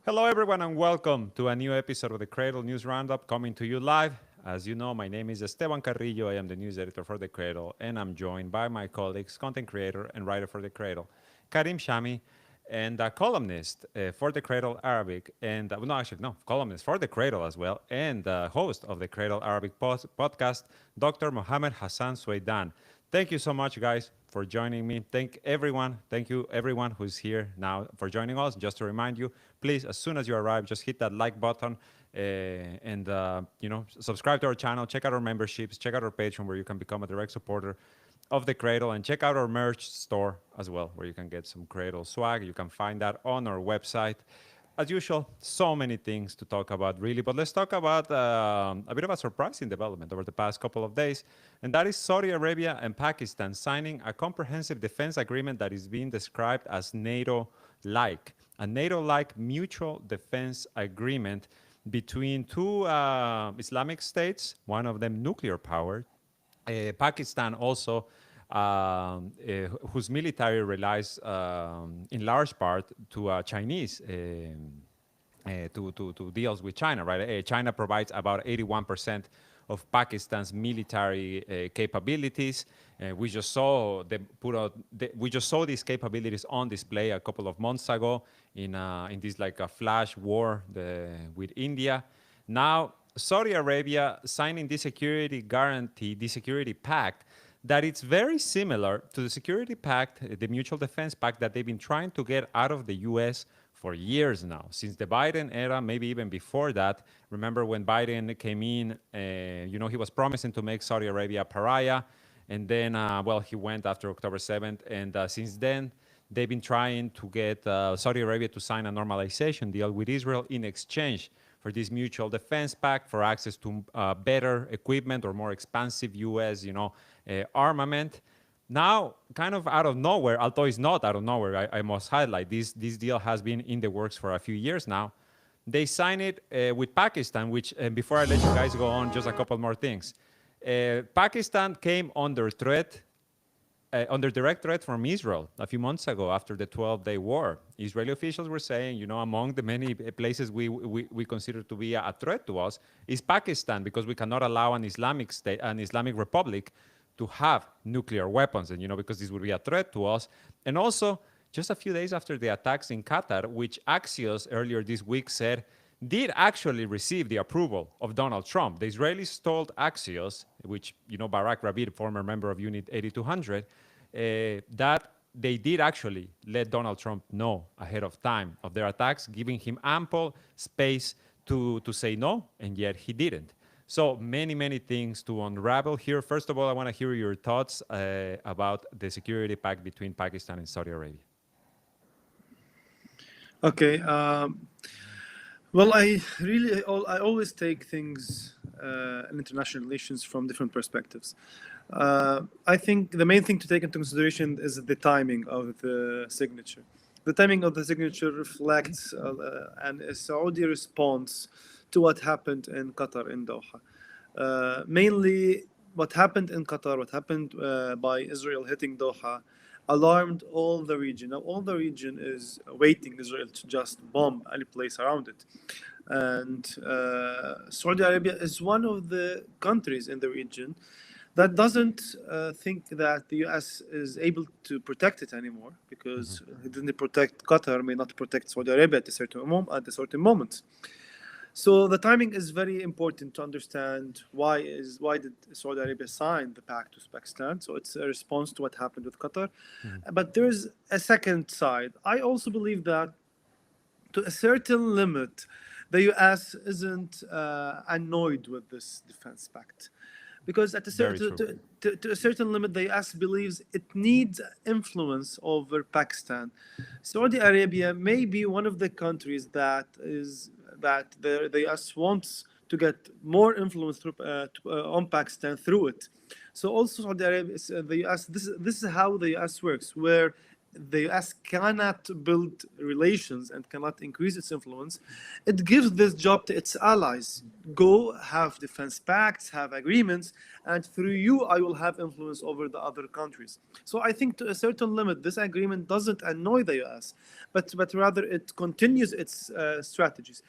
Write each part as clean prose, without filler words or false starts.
Hello, everyone, and welcome to a new episode of the Cradle News Roundup coming to you live. As you know, my name is Esteban Carrillo. I am the news editor for The Cradle, and I'm joined by my colleagues, content creator and writer for The Cradle, Karim Shami, and a columnist for The Cradle Arabic, and columnist for The Cradle as well, and host of The Cradle Arabic podcast, Dr. Mohammed Hassan Suaidan. Thank you so much, guys, for joining me. Thank you everyone who's here now for joining us. Just to remind you, please, as soon as you arrive, just hit that like button and subscribe to our channel. Check out our memberships. Check out our Patreon, where you can become a direct supporter of the Cradle, and check out our merch store as well, where you can get some Cradle swag. You can find that on our website. As usual, so many things to talk about, really. But let's talk about a bit of a surprising development over the past couple of days, and that is Saudi Arabia and Pakistan signing a comprehensive defense agreement that is being described as NATO-like, a NATO-like mutual defense agreement between two Islamic states, one of them nuclear powered. Pakistan also, whose military relies in large part to Chinese to deals with China, right? China provides about 81% of Pakistan's military capabilities. We just saw these capabilities on display a couple of months ago in this like a flash war with India. Now, Saudi Arabia signing this security guarantee, the security pact, that it's very similar to the security pact, the mutual defense pact that they've been trying to get out of the U.S. for years now, since the Biden era, maybe even before that. Remember when Biden came in, he was promising to make Saudi Arabia a pariah, and then, he went after October 7th, and since then, they've been trying to get Saudi Arabia to sign a normalization deal with Israel in exchange for this mutual defense pact, for access to better equipment or more expansive U.S., armament. Now, kind of out of nowhere, although it's not out of nowhere, I must highlight, this deal has been in the works for a few years now. They signed it with Pakistan, which, before I let you guys go on, just a couple more things. Pakistan came under direct threat from Israel a few months ago after the 12-day war. Israeli officials were saying, among the many places we consider to be a threat to us is Pakistan, because we cannot allow an Islamic state, an Islamic republic, to have nuclear weapons, and because this would be a threat to us. And also, just a few days after the attacks in Qatar, which Axios earlier this week said did actually receive the approval of Donald Trump. The Israelis told Axios, which, Barak Rabin, former member of Unit 8200, that they did actually let Donald Trump know ahead of time of their attacks, giving him ample space to say no, and yet he didn't. So many things to unravel here. First of all, I want to hear your thoughts about the security pact between Pakistan and Saudi Arabia. Okay. Well, I always take things in international relations from different perspectives. I think the main thing to take into consideration is the timing of the signature. The timing of the signature reflects a Saudi response to what happened in Qatar, in Doha. Mainly, what happened in Qatar, what happened by Israel hitting Doha, alarmed all the region. Now, all the region is waiting Israel to just bomb any place around it. And Saudi Arabia is one of the countries in the region that doesn't think that the U.S. is able to protect it anymore, because it didn't protect Qatar, may not protect Saudi Arabia at a certain moment. So the timing is very important to understand why did Saudi Arabia sign the pact with Pakistan. So it's a response to what happened with Qatar. But there's a second side. I also believe that to a certain limit, the U.S. isn't annoyed with this defense pact. Because to a certain limit, the U.S. believes it needs influence over Pakistan. Saudi Arabia may be one of the countries that the U.S. wants to get more influence on Pakistan through it. So also Saudi Arabia, the U.S. This is how the U.S. works, where the US cannot build relations and cannot increase its influence, it gives this job to its allies. Go have defense pacts, have agreements, and through you, I will have influence over the other countries. So I think to a certain limit, this agreement doesn't annoy the US, but rather it continues its strategies.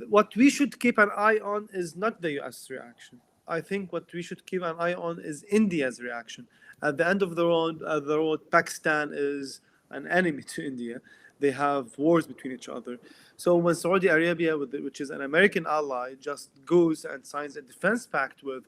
What we should keep an eye on is not the US reaction. I think what we should keep an eye on is India's reaction. At the end of the road, Pakistan is an enemy to India. They have wars between each other. So when Saudi Arabia, which is an American ally, just goes and signs a defense pact with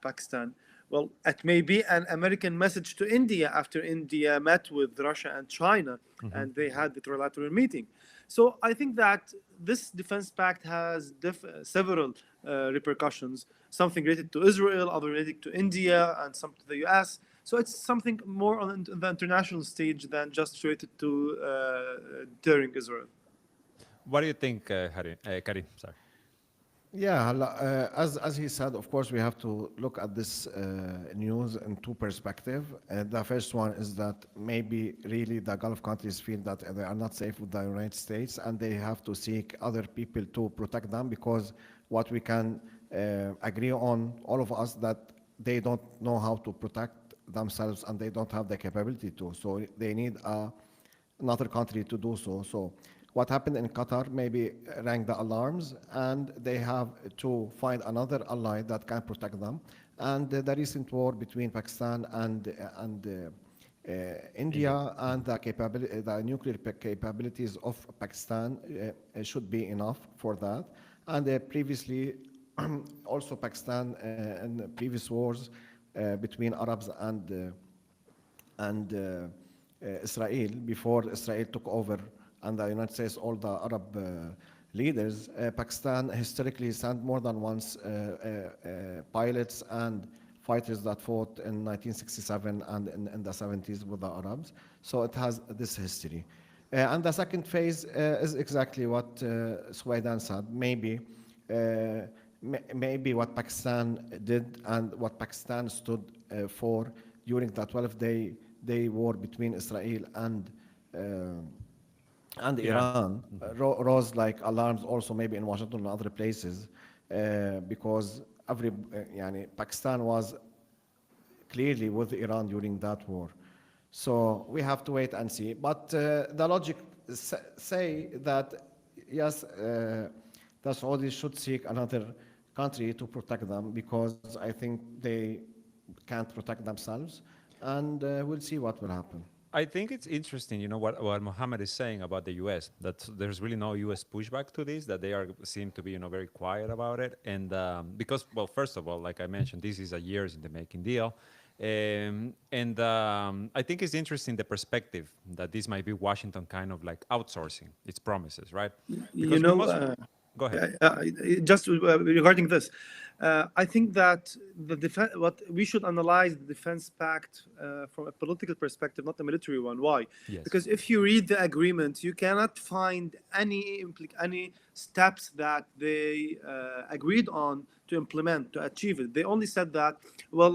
Pakistan, well, it may be an American message to India after India met with Russia and China, and they had the trilateral meeting. So I think that this defense pact has several repercussions, something related to Israel, other related to India, and some to the US. So it's something more on the international stage than just related to deterring Israel. What do you think, Karim? Sorry. Yeah, as he said, of course, we have to look at this news in two perspectives. The first one is that maybe really the Gulf countries feel that they are not safe with the United States, and they have to seek other people to protect them, because what we can agree on, all of us, that they don't know how to protect themselves and they don't have the capability to. So they need another country to do so. So what happened in Qatar maybe rang the alarms, and they have to find another ally that can protect them. And the recent war between Pakistan and India, and the nuclear capabilities of Pakistan should be enough for that. And previously, also Pakistan in the previous wars between Arabs and Israel, before Israel took over and the United States, all the Arab leaders, Pakistan historically sent more than once pilots and fighters that fought in 1967 and in the 70s with the Arabs. So it has this history. And the second phase is exactly what Suwaidan said. Maybe what Pakistan did and what Pakistan stood for during the 12-day war between Israel and Iran rose like alarms also maybe in Washington and other places, because Pakistan was clearly with Iran during that war. So we have to wait and see. But the logic say that yes, the Saudis should seek another country to protect them, because I think they can't protect themselves, and we'll see what will happen. I think it's interesting, what Mohammed is saying about the U.S. That there's really no U.S. pushback to this. That they seem to be, very quiet about it, and because, well, first of all, like I mentioned, this is a years in the making deal, and I think it's interesting the perspective that this might be Washington kind of like outsourcing its promises, right? You Because we know, must go ahead. just regarding this, I think that what we should analyze the defense pact from a political perspective, not a military one. Why? Yes. Because if you read the agreement, you cannot find any steps that they agreed on to implement to achieve it. They only said that, well,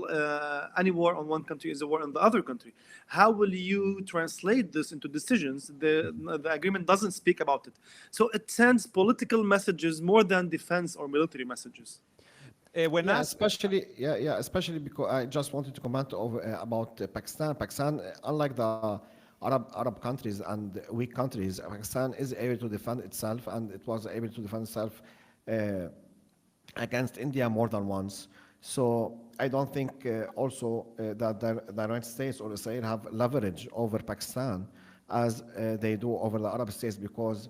any war on one country is a war on the other country. How will you translate this into decisions? The agreement doesn't speak about it. So it sends political messages more than defense or military messages. When Yeah, asked, especially because I just wanted to comment about Pakistan. Pakistan, unlike the Arab countries and weak countries, Pakistan is able to defend itself, and it was able to defend itself against India more than once. So I don't think also that the United States or Israel have leverage over Pakistan as they do over the Arab states, because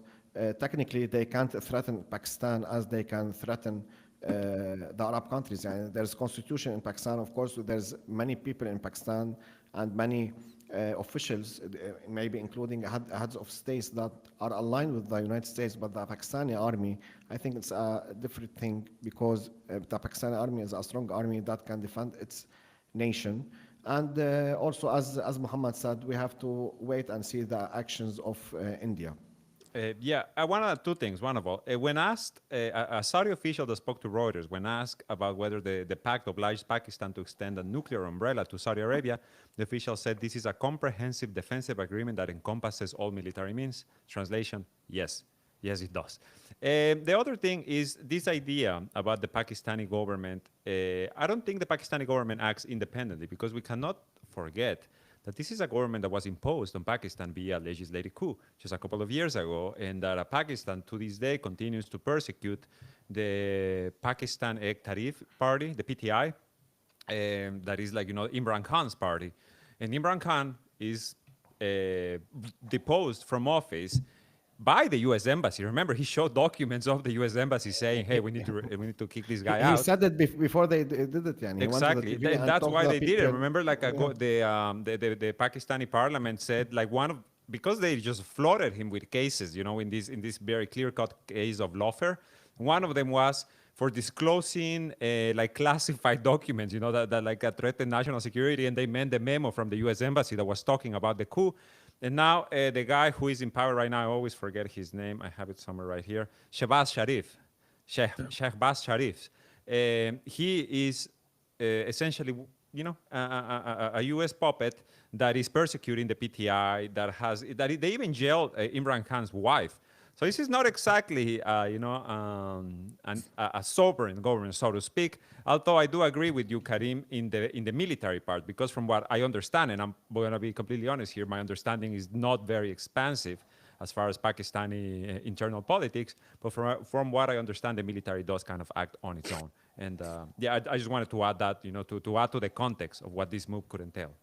technically they can't threaten Pakistan as they can threaten the Arab countries. And there's constitution in Pakistan, of course. There's many people in Pakistan and many officials, maybe including heads of states that are aligned with the United States. But the Pakistani army, I think it's a different thing, because the Pakistani army is a strong army that can defend its nation. And also, as Muhammad said, we have to wait and see the actions of India. Yeah, I want to two things. One of all, when asked, a Saudi official that spoke to Reuters, when asked about whether the pact obliged Pakistan to extend a nuclear umbrella to Saudi Arabia, the official said this is a comprehensive defensive agreement that encompasses all military means. Translation, yes. Yes, it does. The other thing is this idea about the Pakistani government. I don't think the Pakistani government acts independently because we cannot forget that this is a government that was imposed on Pakistan via legislative coup just a couple of years ago, and that Pakistan to this day continues to persecute the Pakistan Ek Tarif Party, the PTI, that is like, Imran Khan's party. And Imran Khan is deposed from office by the U.S. Embassy. Remember, he showed documents of the U.S. Embassy saying, "Hey, we need to kick this guy He out." said it before they did it. Yani. He went to the Exactly, TV and that's talked why to they the did it. people. Remember, like the Pakistani parliament said, like because they just flooded him with cases, in this very clear cut case of lawfare. One of them was for disclosing like classified documents, that like threatened national security, and they meant the memo from the U.S. embassy that was talking about the coup. And now the guy who is in power right now, I always forget his name. I have it somewhere right here. Shehbaz Sharif. He is essentially, a U.S. puppet that is persecuting the PTI. They even jailed Imran Khan's wife. So this is not exactly, a sovereign government, so to speak. Although I do agree with you, Karim, in the military part, because from what I understand, and I'm going to be completely honest here, my understanding is not very expansive as far as Pakistani internal politics. But from what I understand, the military does kind of act on its own. And I just wanted to add that, to add to the context of what this move could entail.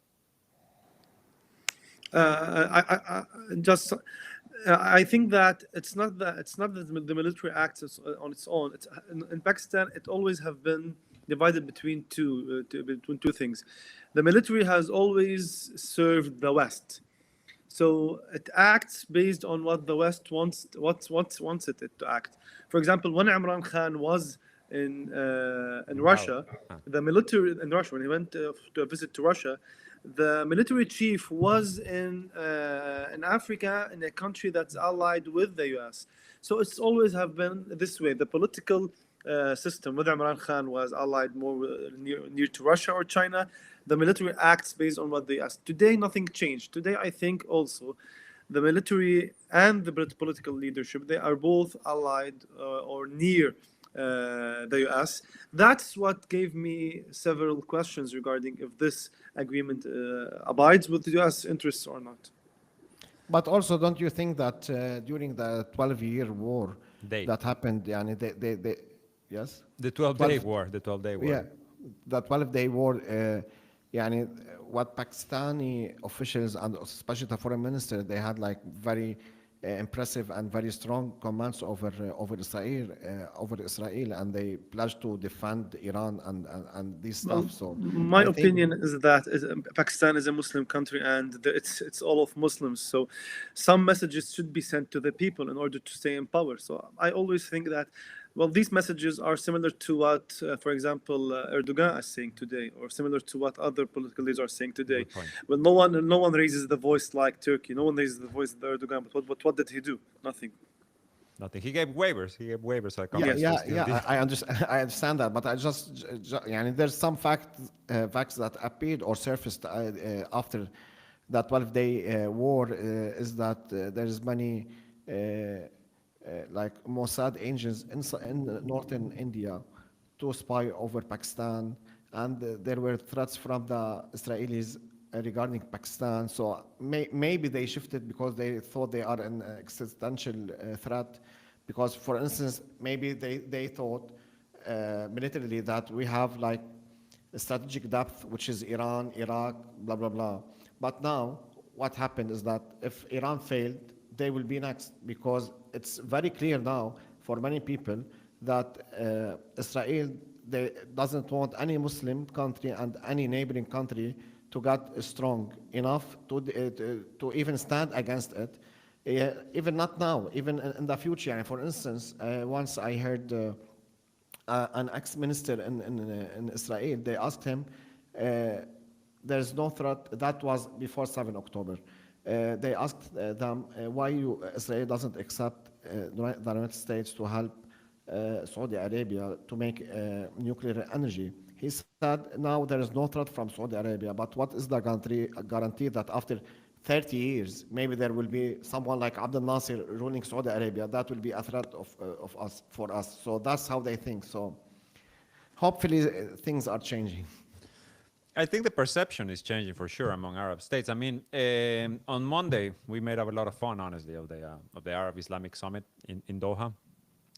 I think that it's not that the military acts on its own. In Pakistan, it always have been divided between two things. The military has always served the West, so it acts based on what the West wants it to act. For example, when Imran Khan was in Russia, the military in Russia, when he went to a visit to Russia, the military chief was in Africa, in a country that's allied with the U.S. So it's always have been this way. The political system, whether Imran Khan was allied more near to Russia or China, the military acts based on what they ask. Today, nothing changed. Today, I think also the military and the political leadership, they are both allied or near the US. That's what gave me several questions regarding if this agreement abides with the US interests or not. But also, don't you think that during the 12-year war that happened, yani yes? The 12-day war, the 12-day war. Yeah, the 12-day war, yani what Pakistani officials and especially the foreign minister, they had like very impressive and very strong commands over Israel, and they pledged to defend Iran and this stuff. So my opinion is that Pakistan is a Muslim country, and it's all of Muslims. So some messages should be sent to the people in order to stay in power. So I always think that, well, these messages are similar to what, for example, Erdogan is saying today, or similar to what other political leaders are saying today. Well, no one raises the voice like Turkey. No one raises the voice of Erdogan. But what did he do? Nothing. Nothing. He gave waivers. I understand that, but I just there's some facts that appeared or surfaced after that 12-day war is that there is many. Like Mossad agents in northern India to spy over Pakistan, and there were threats from the Israelis regarding Pakistan. So maybe they shifted because they thought they are an existential threat. Because, for instance, maybe they thought militarily that we have like a strategic depth, which is Iran, Iraq, blah, blah, blah. But now what happened is that if Iran failed, they will be next, because it's very clear now for many people that Israel doesn't want any Muslim country and any neighboring country to get strong enough to even stand against it. Even not now, even in the future. And for instance, once I heard an ex-minister in Israel, they asked him, there's no threat, that was before 7 October. they asked them why Israel doesn't accept the United States to help Saudi Arabia to make nuclear energy. He said, now there is no threat from Saudi Arabia, but what is the guarantee that after 30 years, maybe there will be someone like Abdel Nasser ruling Saudi Arabia, that will be a threat of us, for us. So that's how they think. So hopefully things are changing. I think the perception is changing for sure among Arab states. I mean, on Monday we made a lot of fun, honestly, of the Arab Islamic Summit in Doha,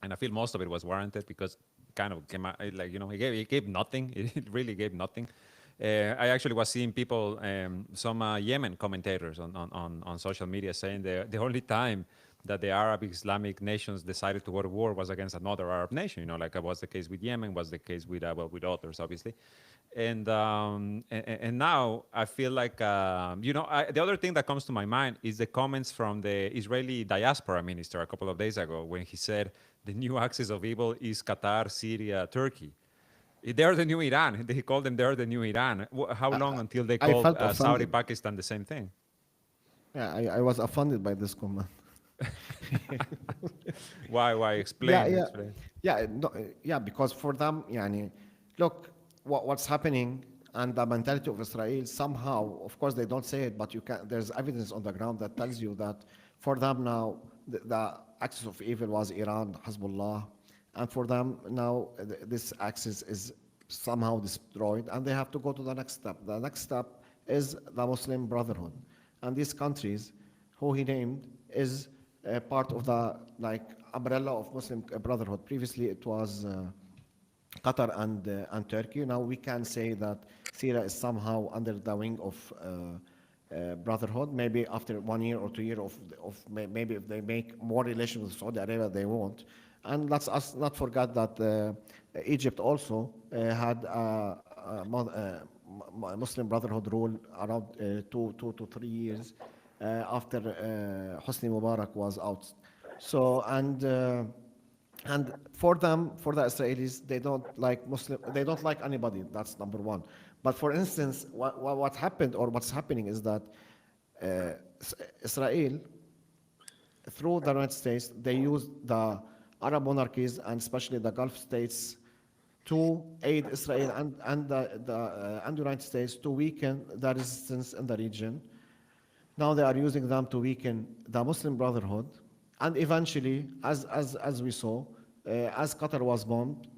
and I feel most of it was warranted because kind of came out, like, you know, it gave nothing. It really gave nothing. I actually was seeing people, some Yemen commentators on social media saying the only time that the Arab Islamic nations decided to go to war was against another Arab nation. You know, like it was the case with Yemen, was the case with with others, obviously. And now I feel like you know, the other thing that comes to my mind is the comments from the Israeli diaspora minister a couple of days ago when he said the new axis of evil is Qatar, Syria, Turkey. They're the new Iran. He called them they're the new Iran. How long until they I call felt Saudi, offended. Pakistan the same thing? Yeah, I was offended by this comment. Why? Yeah, Explain. yeah, Explain. yeah, no, yeah. Because for them, yani, look, what's happening and the mentality of Israel somehow, of course, they don't say it, but you can. There's evidence on the ground that tells you that for them now, the axis of evil was Iran, Hezbollah, and for them now, this axis is somehow destroyed, and they have to go to the next step. The next step is the Muslim Brotherhood, and these countries, who he named, is part of the like umbrella of Muslim Brotherhood. Previously, it was Qatar and Turkey. Now we can say that Syria is somehow under the wing of Brotherhood. Maybe after 1 year or 2 years maybe if they make more relations with Saudi Arabia, they won't. And let's us not forget that Egypt also had Muslim Brotherhood rule around 2 to 3 years after Hosni Mubarak was out. So and for them, for the Israelis, they don't like Muslim. They don't like anybody. That's number one. But for instance, what happened or what's happening is that Israel, through the United States, they used the Arab monarchies and especially the Gulf states to aid Israel and the United States to weaken the resistance in the region. Now they are using them to weaken the Muslim Brotherhood, and eventually, as we saw, as Qatar was bombed,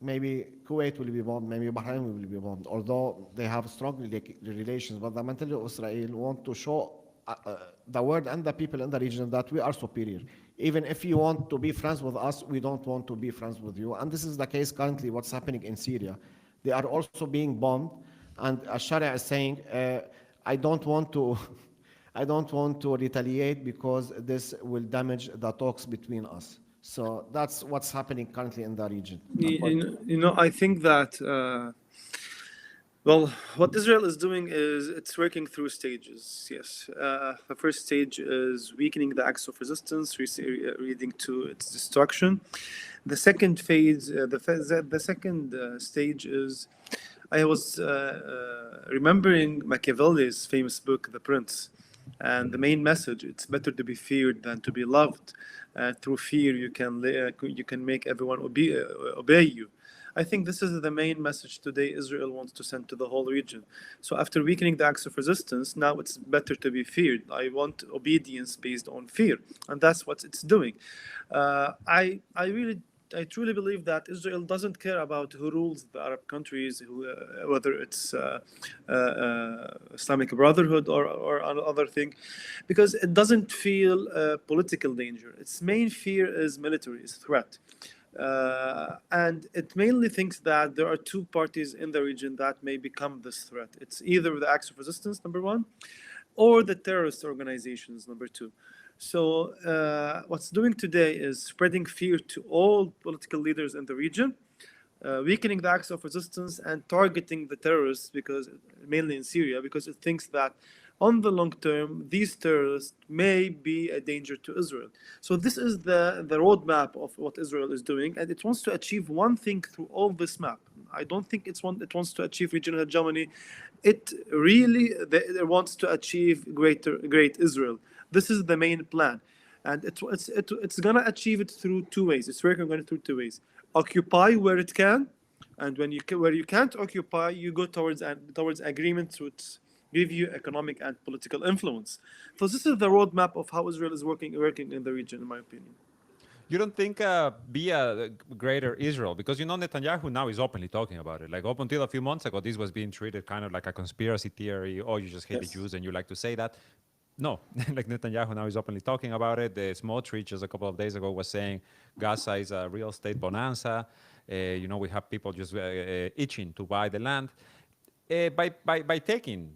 maybe Kuwait will be bombed, maybe Bahrain will be bombed. Although they have strong relations, but the mentality of Israel want to show the world and the people in the region that we are superior. Even if you want to be friends with us, we don't want to be friends with you. And this is the case currently. What's happening in Syria? They are also being bombed, and Sharia is saying, I don't want to. I don't want to retaliate because this will damage the talks between us. So that's what's happening currently in the region. I think that well, what Israel is doing is it's working through stages. Yes, the first stage is weakening the axis of resistance, leading to its destruction. The second phase, the second stage is. I was remembering Machiavelli's famous book, The Prince. And the main message: it's better to be feared than to be loved. Through fear, you can make everyone obey you. I think this is the main message today Israel wants to send to the whole region. So after weakening the axis of resistance, now it's better to be feared. I want obedience based on fear, and that's what it's doing. I truly believe that Israel doesn't care about who rules the Arab countries, whether it's Islamic Brotherhood or another thing, because it doesn't feel political danger. Its main fear is military, is threat. And it mainly thinks that there are two parties in the region that may become this threat. It's either the acts of resistance, number one, or the terrorist organizations, number two. So what's doing today is spreading fear to all political leaders in the region, weakening the acts of resistance and targeting the terrorists, because mainly in Syria, because it thinks that on the long term, these terrorists may be a danger to Israel. So this is the roadmap of what Israel is doing, and it wants to achieve one thing through all this map. I don't think it wants to achieve regional hegemony. It really it wants to achieve great Israel. This is the main plan, and it's gonna achieve it through two ways. It's working on it through two ways: occupy where it can, and where you can't occupy, you go towards agreements which give you economic and political influence. So this is the roadmap of how Israel is working in the region, in my opinion. You don't think be a greater Israel? Because Netanyahu now is openly talking about it. Like up until a few months ago, this was being treated kind of like a conspiracy theory. Oh, you just hate the Yes. Jews and you like to say that. No, like Netanyahu now is openly talking about it. The Smotrich just a couple of days ago was saying Gaza is a real estate bonanza. We have people just itching to buy the land. By taking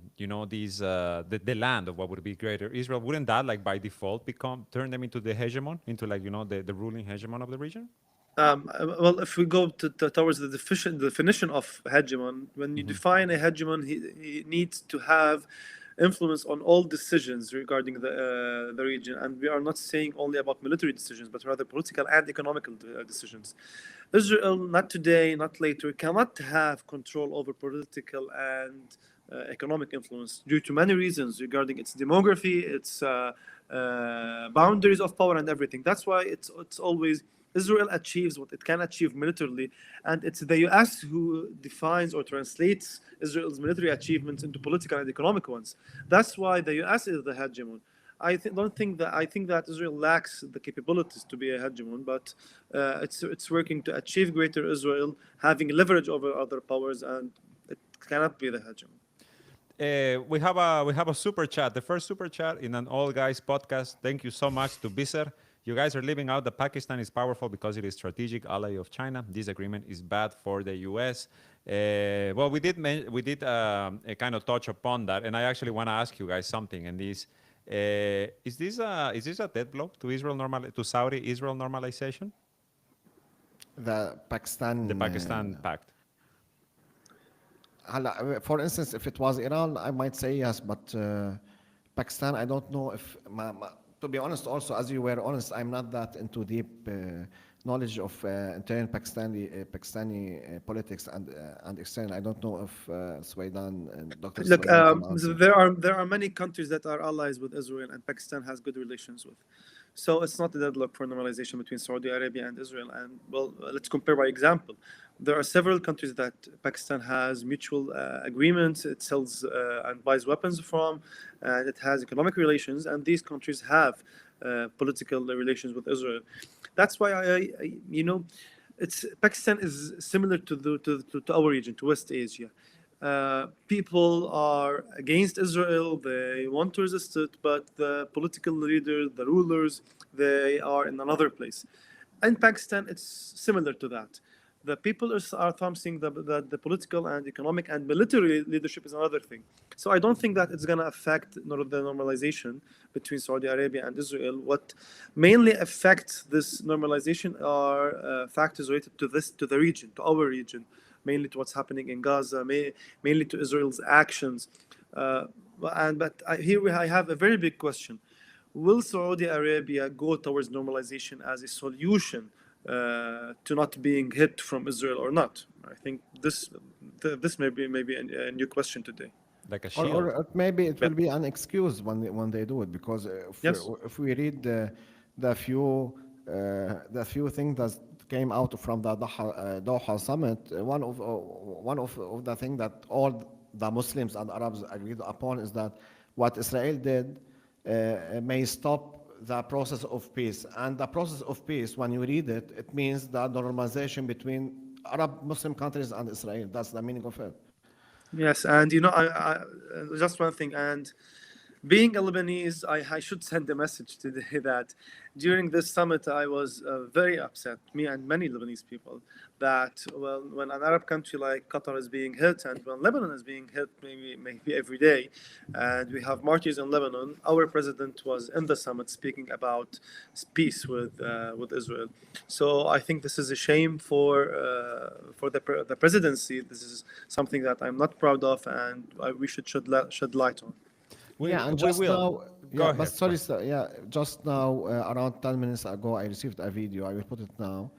these the land of what would be greater Israel, wouldn't that like by default turn them into the hegemon, into like the ruling hegemon of the region? Well, if we go towards the definition of hegemon, when you define a hegemon, he needs to have influence on all decisions regarding the region, and we are not saying only about military decisions, but rather political and economical decisions. Israel, not today, not later, cannot have control over political and economic influence due to many reasons regarding its demography, its boundaries of power, and everything. That's why it's always Israel achieves what it can achieve militarily, and it's the US who defines or translates Israel's military achievements into political and economic ones. That's why the US is the hegemon. I think that Israel lacks the capabilities to be a hegemon, but it's working to achieve greater Israel, having leverage over other powers, and it cannot be the hegemon. We have a super chat. The first super chat in an all guys podcast. Thank you so much to Biser. You guys are leaving out that Pakistan is powerful because it is strategic ally of China. This agreement is bad for the U.S. Well, we did kind of touch upon that, and I actually want to ask you guys something. And this is this a dead blow to Saudi Israel normalization? The Pakistan pact. For instance, if it was Iran, I might say yes, but Pakistan, I don't know if. To be honest, also, as you were honest, I'm not that into deep knowledge of internal Pakistani politics and external. I don't know if Swaydan and Dr. Look, Swaydan can answer. there are many countries that are allies with Israel, and Pakistan has good relations with. So it's not a deadlock for normalization between Saudi Arabia and Israel. And well, let's compare by example. There are several countries that Pakistan has mutual agreements. It sells and buys weapons from, and it has economic relations. And these countries have political relations with Israel. That's why it's Pakistan is similar to our region, to West Asia. People are against Israel. They want to resist it, but the political leaders, the rulers, they are in another place. In Pakistan, it's similar to that. The people are thumbing the political and economic and military leadership is another thing. So I don't think that it's going to affect the normalization between Saudi Arabia and Israel. What mainly affects this normalization are factors related to the region, to our region, mainly to what's happening in Gaza, mainly to Israel's actions. Here I have a very big question. Will Saudi Arabia go towards normalization as a solution to not being hit from Israel or not? I think this may be a new question today. Like a shield. Or maybe it will be an excuse when they do it, because if we read the few things that came out from the Doha summit, one of the things that all the Muslims and Arabs agreed upon is that what Israel did may stop the process of peace. And the process of peace, when you read it, it means the normalization between Arab Muslim countries and Israel. That's the meaning of it. Yes, and I just one thing, and being a Lebanese, I should send a message today that during this summit I was very upset, me and many Lebanese people, that when an Arab country like Qatar is being hit, and when Lebanon is being hit maybe every day, and we have martyrs in Lebanon, our president was in the summit speaking about peace with Israel. So I think this is a shame for the presidency. This is something that I'm not proud of, and we should shed light on. And just now, Go ahead. but sorry, sir, just now, around 10 minutes ago, I received a video. I will put it now.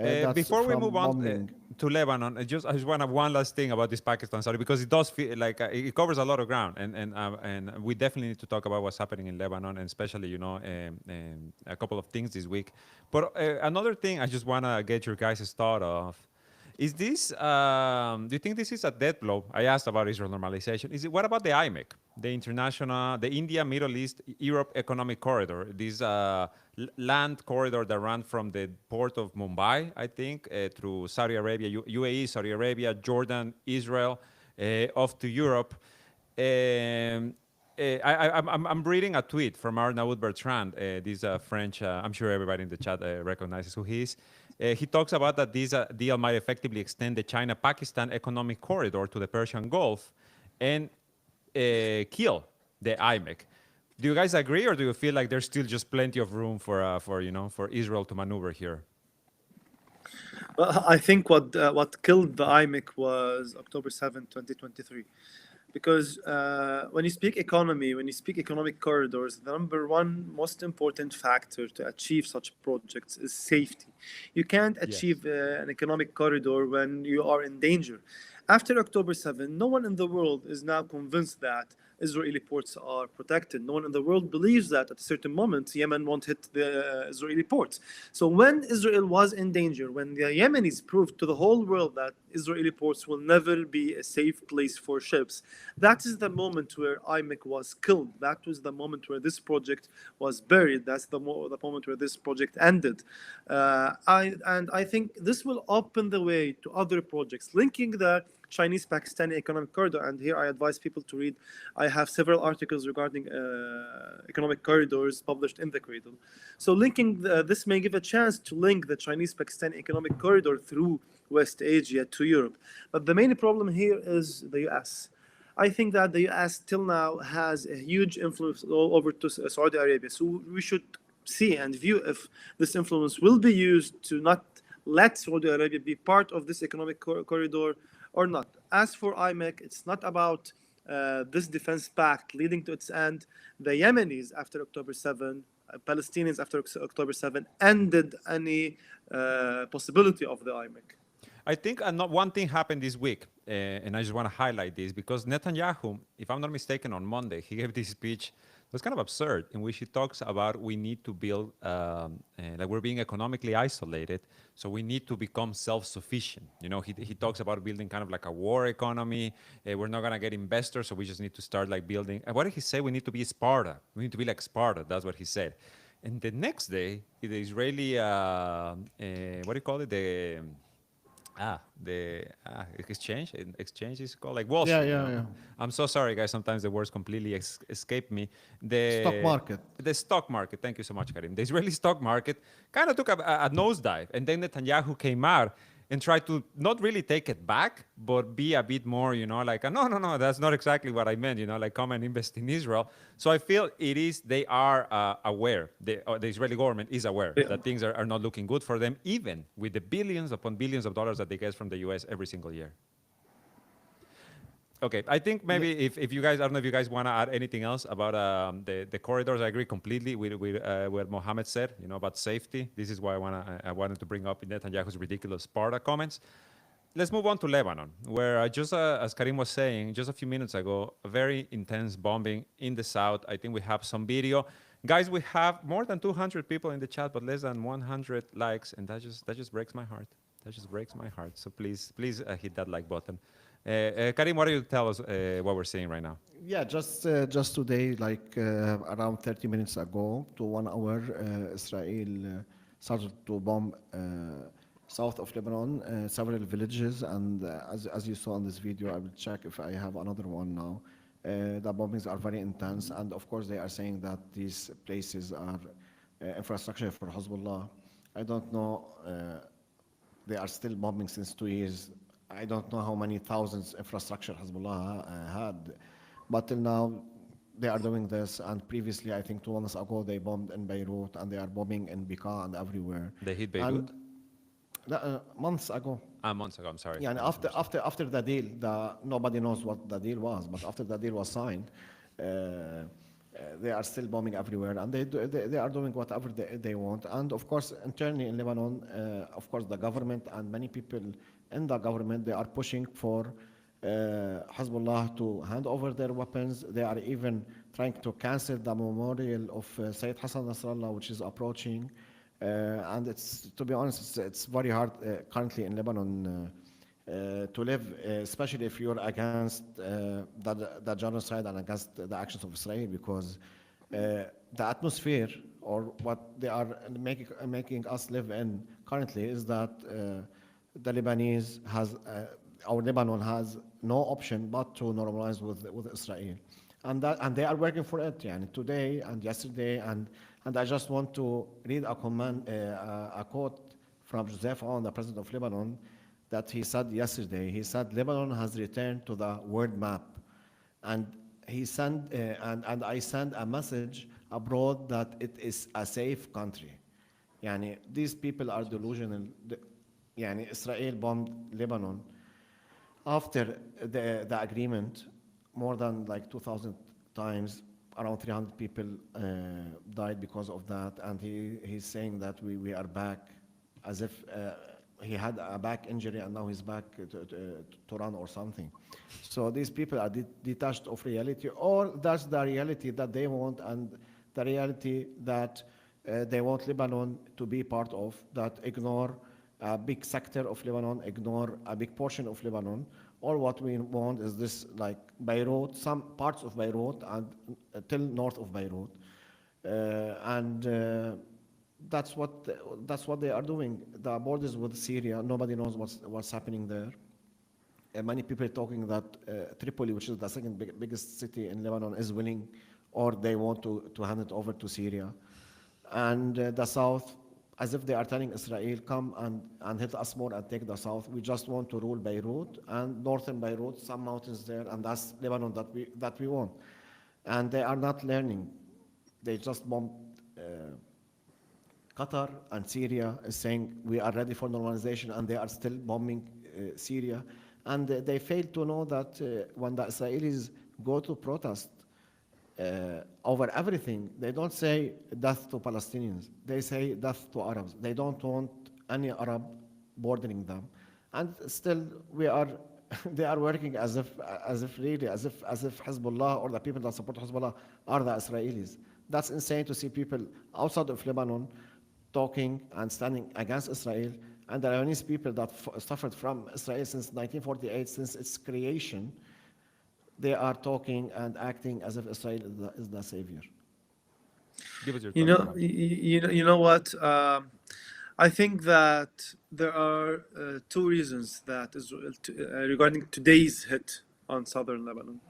That's Before we from move on bombing. to Lebanon, I just want to have one last thing about this Pakistan story because it does feel like it covers a lot of ground, and we definitely need to talk about what's happening in Lebanon, and especially a couple of things this week. But another thing I just want to get your guys' thought of. Is this? Do you think this is a death blow? I asked about Israel normalization. Is it? What about the IMEC, the India, Middle East, Europe Economic Corridor? This land corridor that ran from the port of Mumbai, I think, through Saudi Arabia, UAE, Saudi Arabia, Jordan, Israel, off to Europe. I'm reading a tweet from Arnaud Bertrand, this French, I'm sure everybody in the chat recognizes who he is. He talks about that this deal might effectively extend the China-Pakistan economic corridor to the Persian Gulf and kill the IMEC. Do you guys agree, or do you feel like there's still just plenty of room for Israel to maneuver here? Well, I think what killed the IMEC was October 7, 2023. Because when you speak economy, when you speak economic corridors, the number one most important factor to achieve such projects is safety. You can't achieve an economic corridor when you are in danger. After October 7, no one in the world is now convinced that Israeli ports are protected. No one in the world believes that at a certain moment Yemen won't hit the Israeli ports. So when Israel was in danger, when the Yemenis proved to the whole world that Israeli ports will never be a safe place for ships, that is the moment where IMEC was killed. That was the moment where this project was buried. That's the moment where this project ended. I think this will open the way to other projects linking the Chinese-Pakistani economic corridor. And here I advise people to read. I have several articles regarding economic corridors published in the Cradle. So linking this may give a chance to link the Chinese-Pakistani economic corridor through West Asia to Europe. But the main problem here is the US. I think that the US till now has a huge influence all over to Saudi Arabia. So we should see and view if this influence will be used to not let Saudi Arabia be part of this economic corridor or not. As for IMEC, it's not about this defense pact leading to its end. The Yemenis after October 7, Palestinians after October 7 ended any possibility of the IMEC. I think one thing happened this week, and I just want to highlight this because Netanyahu, if I'm not mistaken, on Monday, he gave this speech that was kind of absurd in which he talks about we need to build, like we're being economically isolated, so we need to become self-sufficient. You know, he talks about building kind of like a war economy. We're not going to get investors, so we just need to start like building. And what did he say? We need to be Sparta. We need to be like Sparta. That's what he said. And the next day, the Israeli, what do you call it? The exchange is called like Wall Street. Yeah. I'm so sorry, guys. Sometimes the words completely escape me. The Stock market. The stock market. Thank you so much, Karim. The Israeli stock market kind of took a nosedive, and then Netanyahu came out and tried to not really take it back, but be a bit more, like, no, that's not exactly what I meant, like come and invest in Israel. So I feel they are aware, the Israeli government is aware that things are not looking good for them, even with the billions upon billions of dollars that they get from the US every single year. Okay, I think maybe if you guys, I don't know if you guys want to add anything else about the corridors. I agree completely with what Mohammed said, about safety. This is why I wanted to bring up Netanyahu's ridiculous Sparta comments. Let's move on to Lebanon, where just as Karim was saying just a few minutes ago, a very intense bombing in the south. I think we have some video. Guys, we have more than 200 people in the chat, but less than 100 likes, and that just breaks my heart. That just breaks my heart. So please hit that like button. Karim, what do you tell us what we're seeing right now? Yeah, just today, like around 30 minutes ago to 1 hour, Israel started to bomb south of Lebanon, several villages, and as you saw in this video, I will check if I have another one now. The bombings are very intense, and of course they are saying that these places are infrastructure for Hezbollah. I don't know, they are still bombing since 2 years. I don't know how many thousands infrastructure Hezbollah had, but till now they are doing this. And previously, I think 2 months ago, they bombed in Beirut, and they are bombing in Bekaa and everywhere. They hit Beirut? Months ago. Months ago, I'm sorry. Yeah, and after the deal, nobody knows what the deal was, but after the deal was signed, they are still bombing everywhere, and they are doing whatever they want. And of course, internally in Lebanon, of course, the government and many people in the government, they are pushing for Hezbollah to hand over their weapons. They are even trying to cancel the memorial of Sayyid Hassan Nasrallah, which is approaching. And it's, to be honest, it's very hard currently in Lebanon to live, especially if you're against the genocide and against the actions of Israel, because the atmosphere, or what they are making us live in currently, is that the Lebanese has, or Lebanon has no option but to normalize with Israel. And they are working for it, today and yesterday. And I just want to read a quote from Joseph Aoun, the president of Lebanon, that he said yesterday. He said, Lebanon has returned to the world map. And he sent, and I send a message abroad that it is a safe country. These people are delusional. Israel bombed Lebanon after the agreement more than like 2,000 times. Around 300 people died because of that. And he's saying that we are back, as if he had a back injury and now he's back to run or something. So these people are detached of reality, or that's the reality that they want, and the reality that they want Lebanon to be part of, that ignore a big sector of Lebanon, ignore a big portion of Lebanon. All what we want is this, like Beirut, some parts of Beirut, and till north of Beirut. That's what they are doing. The borders with Syria, nobody knows what's happening there. Many people are talking that Tripoli, which is the second biggest city in Lebanon, is willing, or they want to hand it over to Syria. And the south, as if they are telling Israel, come and hit us more and take the south. We just want to rule Beirut and northern Beirut, some mountains there, and that's Lebanon that we want. And they are not learning. They just bombed Qatar, and Syria is saying we are ready for normalization, and they are still bombing Syria. And they fail to know that when the Israelis go to protest over everything, they don't say death to Palestinians. They say death to Arabs. They don't want any Arab bordering them. And still they are working as if Hezbollah, or the people that support Hezbollah, are the Israelis. That's insane to see people outside of Lebanon talking and standing against Israel, and the Lebanese people that suffered from Israel since 1948, since its creation, they are talking and acting as if Israel is the savior. Give us your You thoughts. know, you know what? I think that there are two reasons that Israel, regarding today's hit on southern Lebanon.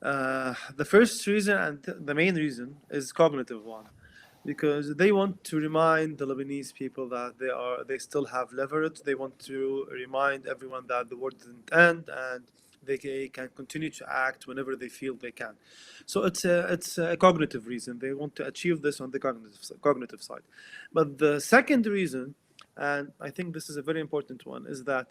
The first reason, and the main reason, is cognitive one, because they want to remind the Lebanese people that they still have leverage. They want to remind everyone that the war didn't end, and they can continue to act whenever they feel they can. So it's a cognitive reason. They want to achieve this on the cognitive side. But the second reason, and I think this is a very important one, is that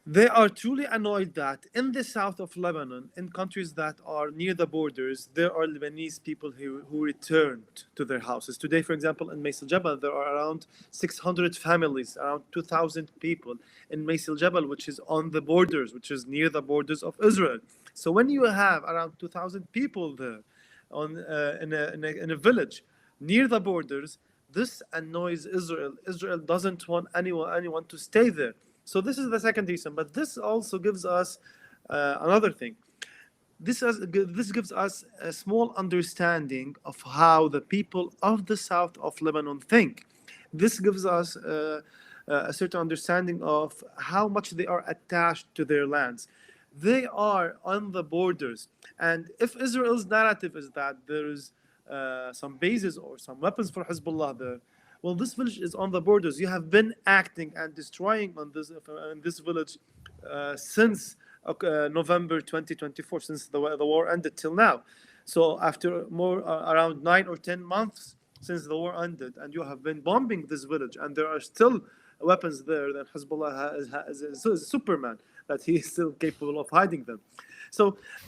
they are truly annoyed that in the south of Lebanon, in countries that are near the borders, there are Lebanese people who returned to their houses. Today, for example, in Maisel Jabal, there are around 600 families, around 2,000 people in Maisel Jabal, which is on the borders, which is near the borders of Israel. So when you have around 2,000 people there in a village near the borders, this annoys Israel. Israel doesn't want anyone to stay there. So this is the second reason, but this also gives us another thing. This gives us a small understanding of how the people of the south of Lebanon think. This gives us a certain understanding of how much they are attached to their lands. They are on the borders, and if Israel's narrative is that there is some bases or some weapons for Hezbollah there, well, this village is on the borders. You have been acting and destroying on this village since November 2024, since the war ended till now. So after around 9 or 10 months since the war ended, and you have been bombing this village, and there are still weapons there, then Hezbollah is Superman, that he is still capable of hiding them. So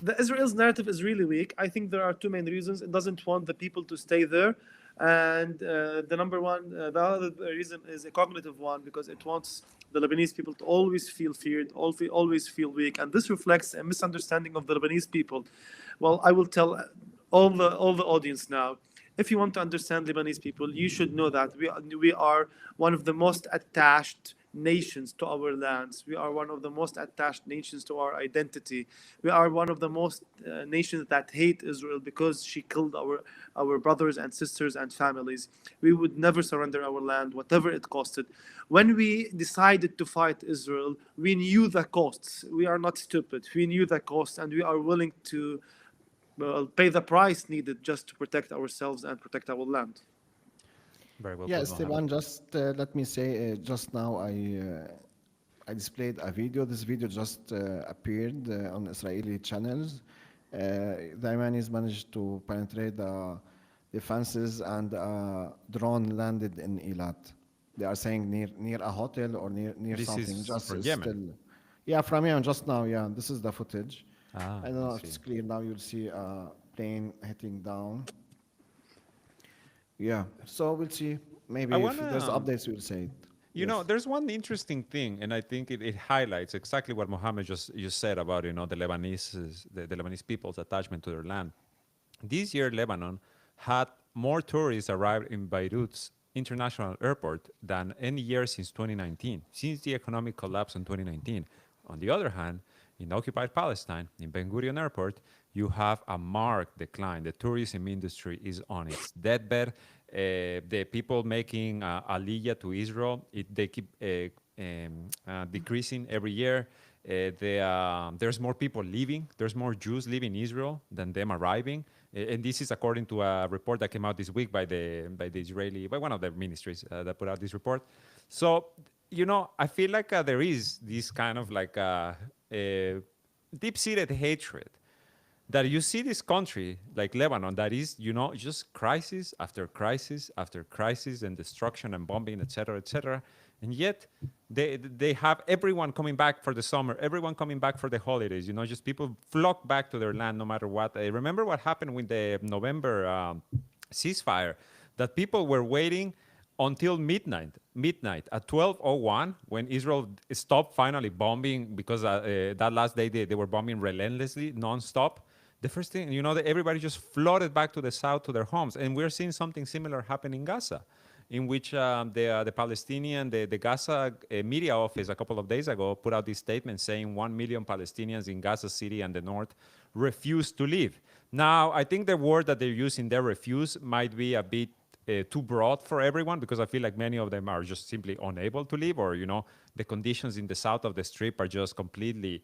the Israel's narrative is really weak. I think there are two main reasons. It doesn't want the people to stay there. And the other reason is a cognitive one, because it wants the Lebanese people to always feel feared, always feel weak. And this reflects a misunderstanding of the Lebanese people. Well, I will tell all the audience now. If you want to understand Lebanese people, you should know that we are one of the most attached nations to our lands. We are one of the most attached nations to our identity. We are one of the most nations that hate Israel because she killed our brothers and sisters and families. We would never surrender our land, whatever it costed. When we decided to fight Israel, we knew the costs. We are not stupid. We knew the costs, and we are willing to pay the price needed just to protect ourselves and protect our land. Very well Yeah, put, Mohammed. Esteban, just let me say, just now I displayed a video. This video just appeared on Israeli channels. The Yemenis managed to penetrate the defenses, and drone landed in Eilat. They are saying near a hotel or near This something. is Just from it's Yemen. still, yeah, from Yemen just now. Yeah, this is the footage. Ah, I don't know I if it's see. clear now. You'll see a plane hitting down. Yeah, so we'll see. Maybe I if want there's to. updates, we'll say it. You know, Yes. there's one interesting thing, and I think it highlights exactly what Mohammed just said about the Lebanese people's attachment to their land. This year, Lebanon had more tourists arrive in Beirut's international airport than any year since 2019, since the economic collapse in 2019. On the other hand, in occupied Palestine, in Ben Gurion Airport, you have a marked decline. The tourism industry is on its deathbed. The people making aliyah to Israel, they keep decreasing every year. There's more people leaving. There's more Jews leaving Israel than them arriving. And this is according to a report that came out this week by one of the ministries that put out this report. So, you know, I feel like there is this kind of like deep-seated hatred that you see this country like Lebanon that is, you know, just crisis after crisis after crisis and destruction and bombing, etc., and yet they have everyone coming back for the summer, everyone coming back for the holidays. You know, just people flock back to their land no matter what. I remember what happened with the November ceasefire, that people were waiting until midnight at 12:01 when Israel stopped finally bombing, because that last day they were bombing relentlessly, nonstop. The first thing, you know, that everybody just flooded back to the south to their homes, and we're seeing something similar happen in Gaza, in which the Palestinian, the Gaza media office a couple of days ago put out this statement saying 1 million Palestinians in Gaza City and the north refuse to leave. Now, I think the word that they're using there, refuse, might be a bit too broad for everyone, because I feel like many of them are just simply unable to leave, or, you know, the conditions in the south of the strip are just completely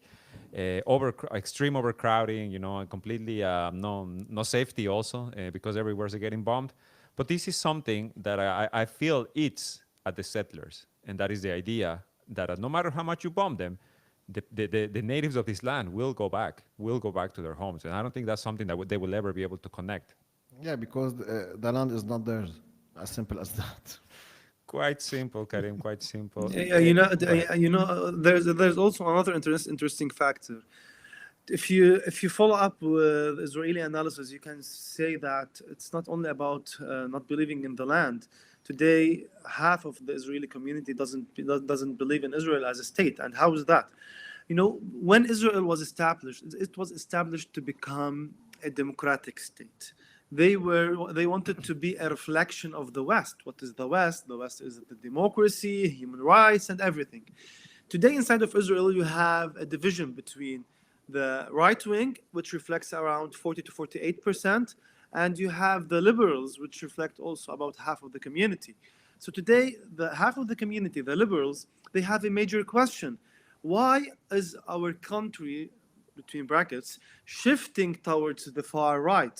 extreme overcrowding, you know, and completely no safety also, because everywhere's getting bombed. But this is something that I feel it's at the settlers, and that is the idea that no matter how much you bomb them, the natives of this land will go back to their homes, and I don't think that's something that they will ever be able to connect. Yeah, because the land is not theirs. As simple as that. Quite simple, Karim. Quite simple. Yeah, Go ahead. there's also another interesting factor. If you follow up with Israeli analysis, you can say that it's not only about not believing in the land. Today, half of the Israeli community doesn't believe in Israel as a state. And how is that? You know, when Israel was established, it was established to become a democratic state. They wanted to be a reflection of the West. What is the West? The West is the democracy, human rights, and everything. Today, inside of Israel, you have a division between the right wing, which reflects around 40 to 48%, and you have the liberals, which reflect also about half of the community. So today, the half of the community, the liberals, they have a major question. Why is our country, between brackets, shifting towards the far right?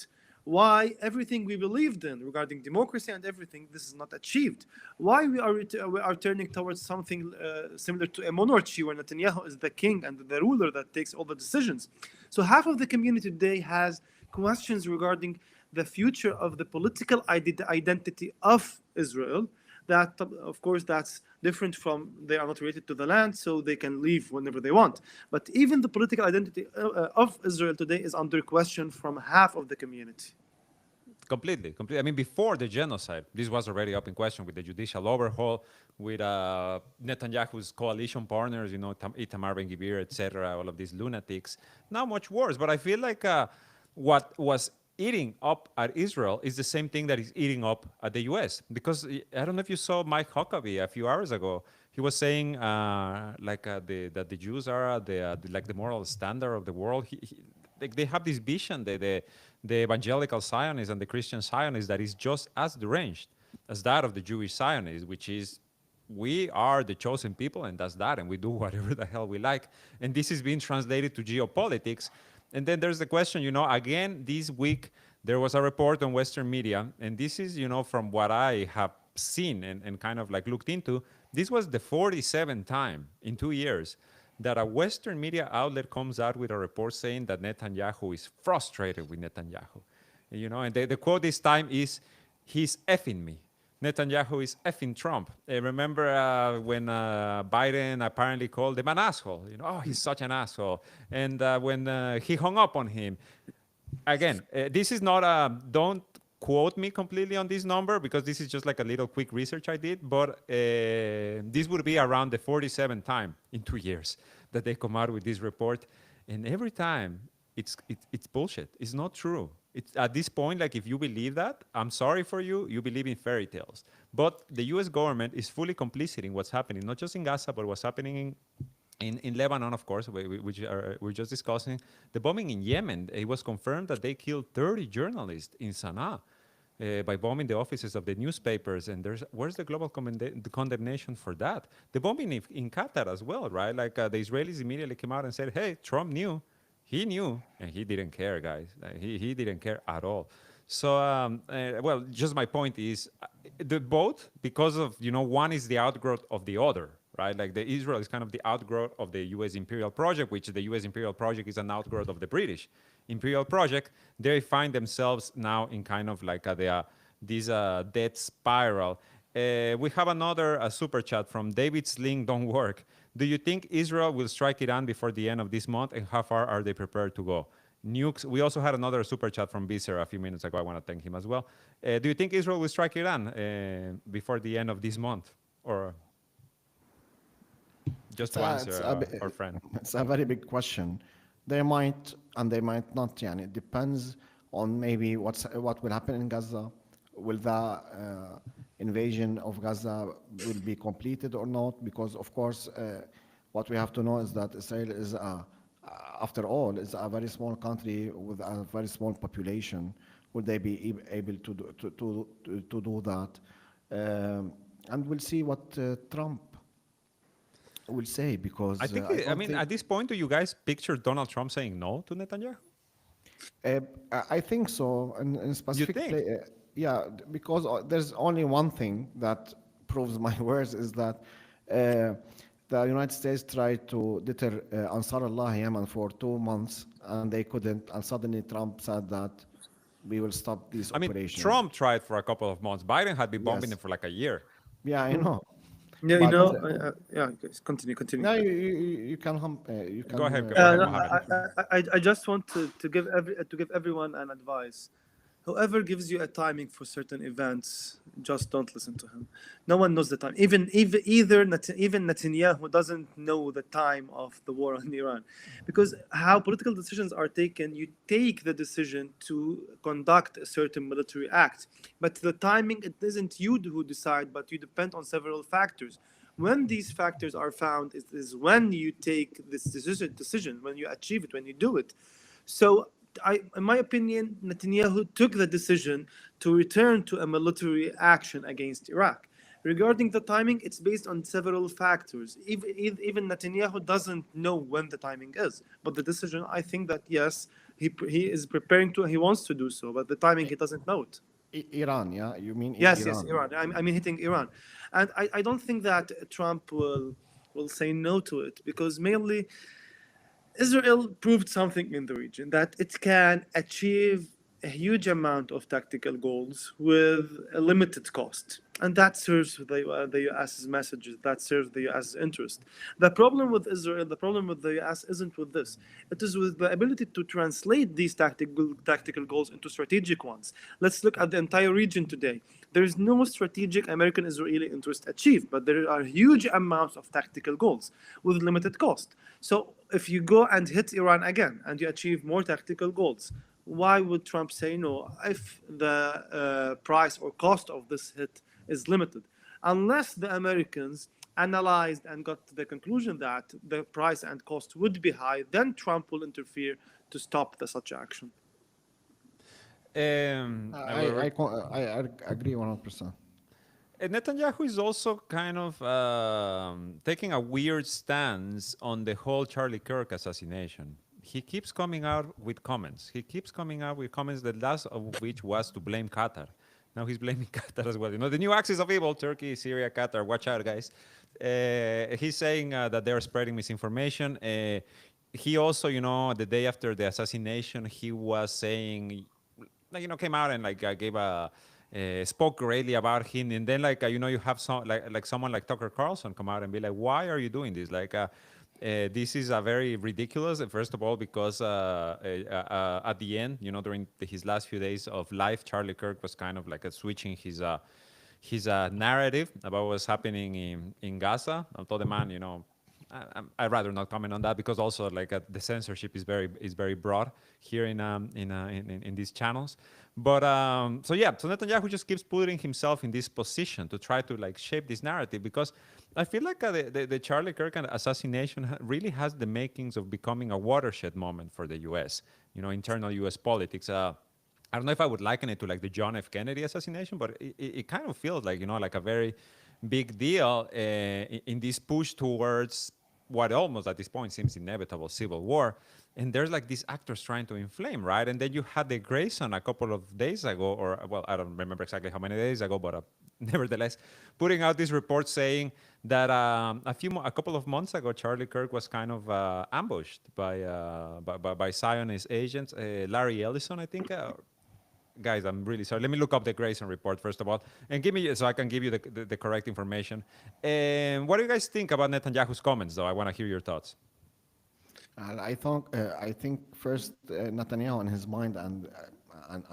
Why everything we believed in regarding democracy and everything, this is not achieved? Why we are turning towards something similar to a monarchy where Netanyahu is the king and the ruler that takes all the decisions? So half of the community today has questions regarding the future of the political identity of Israel. That, of course, that's different from they are not related to the land, so they can leave whenever they want. But even the political identity of Israel today is under question from half of the community. Completely. I mean, before the genocide, this was already up in question with the judicial overhaul, with Netanyahu's coalition partners, Itamar Ben-Gvir, etc., all of these lunatics. Now much worse, but I feel like what was eating up at Israel is the same thing that is eating up at the U.S. Because I don't know if you saw Mike Huckabee a few hours ago. He was saying that the Jews are the moral standard of the world. They have this vision, the evangelical Zionists and the Christian Zionists, that is just as deranged as that of the Jewish Zionists, which is we are the chosen people, and that's that, and we do whatever the hell we like. And this is being translated to geopolitics. And then there's the question, again, this week, there was a report on Western media, and this is, from what I have seen and kind of like looked into, this was the 47th time in 2 years that a Western media outlet comes out with a report saying that Netanyahu is frustrated with Netanyahu. And the quote this time is, he's effing me. Netanyahu is effing Trump. Remember when Biden apparently called him an asshole? Oh, he's such an asshole. And when he hung up on him. Again, this is not don't quote me completely on this number, because this is just like a little quick research I did, but this would be around the 47th time in 2 years that they come out with this report. And every time it's bullshit. It's not true. It's at this point, like, if you believe that, I'm sorry for you, you believe in fairy tales. But the US government is fully complicit in what's happening, not just in Gaza, but what's happening in Lebanon, of course, which we're just discussing. The bombing in Yemen, it was confirmed that they killed 30 journalists in Sana'a. By bombing the offices of the newspapers, and where's the global condemnation for that? The bombing in Qatar as well, right? Like the Israelis immediately came out and said, "Hey, Trump knew, he knew, and he didn't care, guys. He didn't care at all." So, well, just my point is, the both, because of one is the outgrowth of the other, right? Like the Israel is kind of the outgrowth of the U.S. imperial project, which the U.S. imperial project is an outgrowth of the British imperial project. They find themselves now in kind of like this death spiral. We have another super chat from David's link don't work. Do you think Israel will strike Iran before the end of this month, and how far are they prepared to go? Nukes. We also had another super chat from Viser a few minutes ago. I want to thank him as well. Do you think Israel will strike Iran before the end of this month, or just to answer our friend? It's a very big question. They might and they might not. Yeah, and it depends on maybe what will happen in Gaza. Will the invasion of Gaza will be completed or not? Because of course, what we have to know is that Israel is, after all, is a very small country with a very small population. Will they be able to do that? And we'll see what Trump will say, because I think, at this point, do you guys picture Donald Trump saying no to Netanyahu? I think so. In specific, You think? Yeah, because there's only one thing that proves my words, is that the United States tried to deter Ansar Allah Yemen for 2 months, and they couldn't. And suddenly Trump said that we will stop these operations. Trump tried for a couple of months. Biden had been bombing them for like a year. Yeah, I know. Yeah, But, yeah. Continue. No, you can you can Go ahead. I just want to give everyone an advice. Whoever gives you a timing for certain events, just don't listen to him. No one knows the time. Even Netanyahu doesn't know the time of the war in Iran, because how political decisions are taken, you take the decision to conduct a certain military act, but the timing, it isn't you who decide, but you depend on several factors. When these factors are found, is when you take this decision, when you achieve it, when you do it. So, in my opinion, Netanyahu took the decision to return to a military action against Iraq. Regarding the timing, it's based on several factors. Even Netanyahu doesn't know when the timing is. But the decision, I think that yes, he is preparing to, he wants to do so, but the timing, he doesn't know it. Iran, yeah? You mean Yes, Iran? yes, Iran. I mean hitting Iran. And I don't think that Trump will say no to it, because mainly Israel proved something in the region, that it can achieve a huge amount of tactical goals with a limited cost. And that serves the US's messages, that serves the US's interest. The problem with Israel, the problem with the US isn't with this. It is with the ability to translate these tactical goals into strategic ones. Let's look at the entire region today. There is no strategic American-Israeli interest achieved, but there are huge amounts of tactical goals with limited cost. So if you go and hit Iran again and you achieve more tactical goals, why would Trump say no if the price or cost of this hit is limited? Unless the Americans analyzed and got to the conclusion that the price and cost would be high, then Trump will interfere to stop such action. I agree 100%. Netanyahu is also kind of taking a weird stance on the whole Charlie Kirk assassination. He keeps coming out with comments. The last of which was to blame Qatar. Now he's blaming Qatar as well. You know, the new axis of evil, Turkey, Syria, Qatar. Watch out, guys. He's saying that they're spreading misinformation. He also, you know, the day after the assassination, he was saying, like, you know, came out and like gave a spoke greatly about him, and then like you know, you have some like someone like Tucker Carlson come out and be like, why are you doing this? Like this is a very ridiculous. First of all, because at the end, you know, during his last few days of life, Charlie Kirk was kind of like switching his narrative about what's happening in Gaza. Although the man, you know, I'd rather not comment on that because also like the censorship is very broad here in these channels. But so Netanyahu just keeps putting himself in this position to try to like shape this narrative, because I feel like the Charlie Kirk assassination really has the makings of becoming a watershed moment for the U.S. You know, internal U.S. politics. I don't know if I would liken it to like the John F. Kennedy assassination, but it kind of feels like, you know, like a very big deal in this push towards what almost at this point seems inevitable civil war. And there's like these actors trying to inflame, right? And then you had the Grayson a couple of days ago, or well, I don't remember exactly how many days ago, but nevertheless, putting out this report saying that a couple of months ago, Charlie Kirk was kind of ambushed by Zionist agents. Larry Ellison, I think. Guys, I'm really sorry. Let me look up the Grayson report first of all, and give me so I can give you the correct information. And what do you guys think about Netanyahu's comments, though? I want to hear your thoughts. I think first Netanyahu in his mind and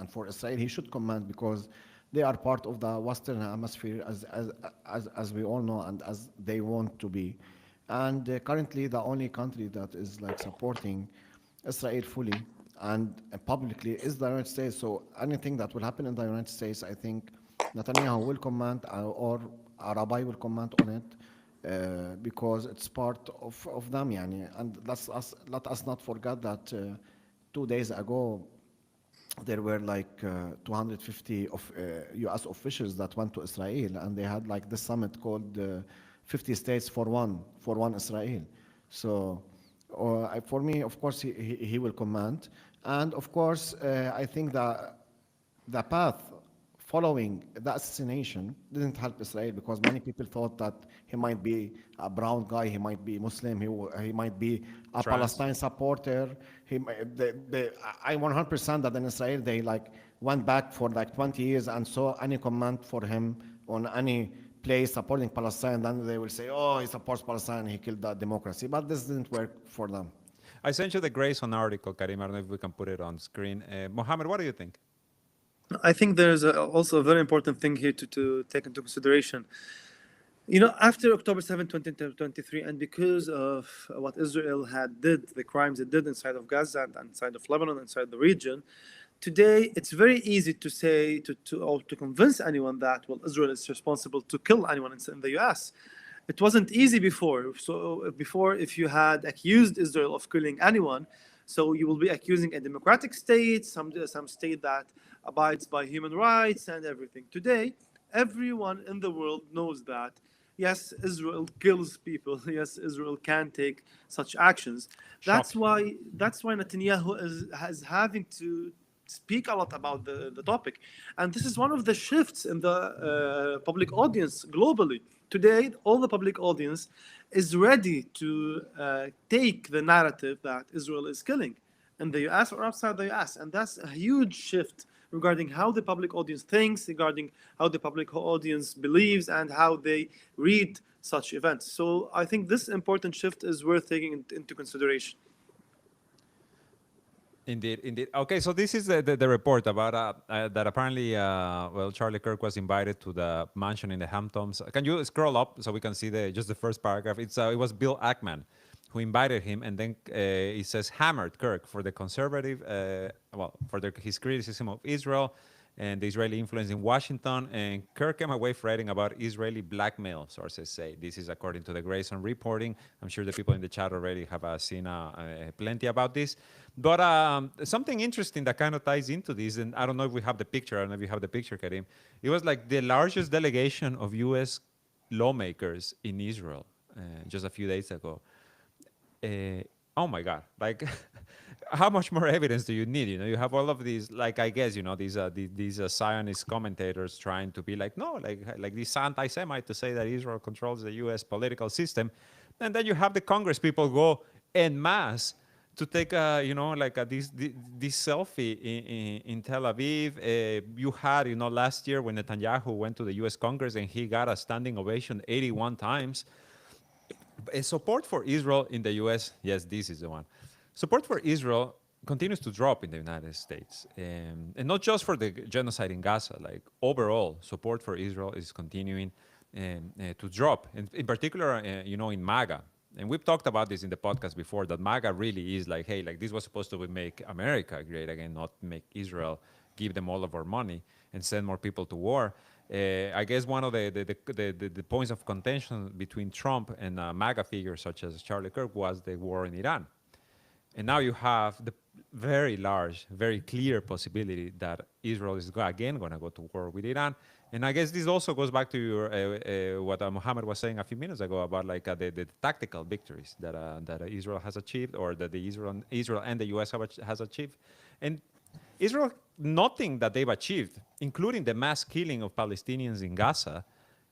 for Israel he should command, because they are part of the Western hemisphere as we all know and as they want to be, and currently the only country that is like supporting Israel fully and publicly is the United States. So anything that will happen in the United States, I think Netanyahu will comment or a rabbi will comment on it. Because it's part of them, yani. And let us not forget that 2 days ago there were like 250 of U.S. officials that went to Israel, and they had like this summit called 50 States for one Israel. So for me, of course, he will comment, and of course, I think that the path following the assassination didn't help Israel, because many people thought that he might be a brown guy, he might be Muslim, he might be a Palestine supporter. I 100% that in Israel they like went back for like 20 years and saw any comment for him on any place supporting Palestine, then they will say, oh, he supports Palestine, he killed that democracy. But this didn't work for them. I sent you the Grayson article, Karim. I don't know if we can put it on screen. Mohammed, what do you think? I think there's also a very important thing here to take into consideration. You know, after October 7, 2023, and because of what Israel did, the crimes it did inside of Gaza and inside of Lebanon, inside the region, today it's very easy to say, to convince anyone that, well, Israel is responsible to kill anyone in the US. It wasn't easy before. So before, if you had accused Israel of killing anyone, so you will be accusing a democratic state, some state that abides by human rights and everything. Today, everyone in the world knows that, yes, Israel kills people. Yes, Israel can take such actions. That's why Netanyahu is having to speak a lot about the topic. And this is one of the shifts in the public audience globally. Today, all the public audience is ready to take the narrative that Israel is killing. in the US or outside the US. And that's a huge shift regarding how the public audience thinks, regarding how the public audience believes, and how they read such events. So I think this important shift is worth taking into consideration. Indeed, indeed. Okay, so this is the report about that apparently, well, Charlie Kirk was invited to the mansion in the Hamptons. Can you scroll up so we can see just the first paragraph? It was Bill Ackman who invited him, and then it says hammered Kirk for the conservative, for his criticism of Israel and the Israeli influence in Washington. And Kirk came away writing about Israeli blackmail, sources say. This is according to the Grayson reporting. I'm sure the people in the chat already have seen plenty about this. But something interesting that kind of ties into this, and I don't know if we have the picture. I don't know if you have the picture, Karim. It was like the largest delegation of U.S. lawmakers in Israel just a few days ago. Oh my God! Like, how much more evidence do you need? You know, you have all of these, like, I guess, you know, these Zionist commentators trying to be like, no, like this anti-Semite to say that Israel controls the U.S. political system, and then you have the Congress people go en masse to take, this selfie in Tel Aviv. You had, you know, last year when Netanyahu went to the U.S. Congress and he got a standing ovation 81 times. Support for Israel in the U.S., yes, this is the one. Support for Israel continues to drop in the United States. And not just for the genocide in Gaza, like overall, support for Israel is continuing to drop. And in particular, in MAGA. And we've talked about this in the podcast before, that MAGA really is like, hey, like this was supposed to make America great again, not make Israel, give them all of our money and send more people to war. I guess one of the points of contention between Trump and MAGA figures such as Charlie Kirk was the war in Iran. And now you have the very large, very clear possibility that Israel is again going to go to war with Iran. And I guess this also goes back to your, what Mohammed was saying a few minutes ago about like the tactical victories that Israel has achieved, or that Israel and the U.S. has achieved. And Israel, nothing that they've achieved, including the mass killing of Palestinians in Gaza,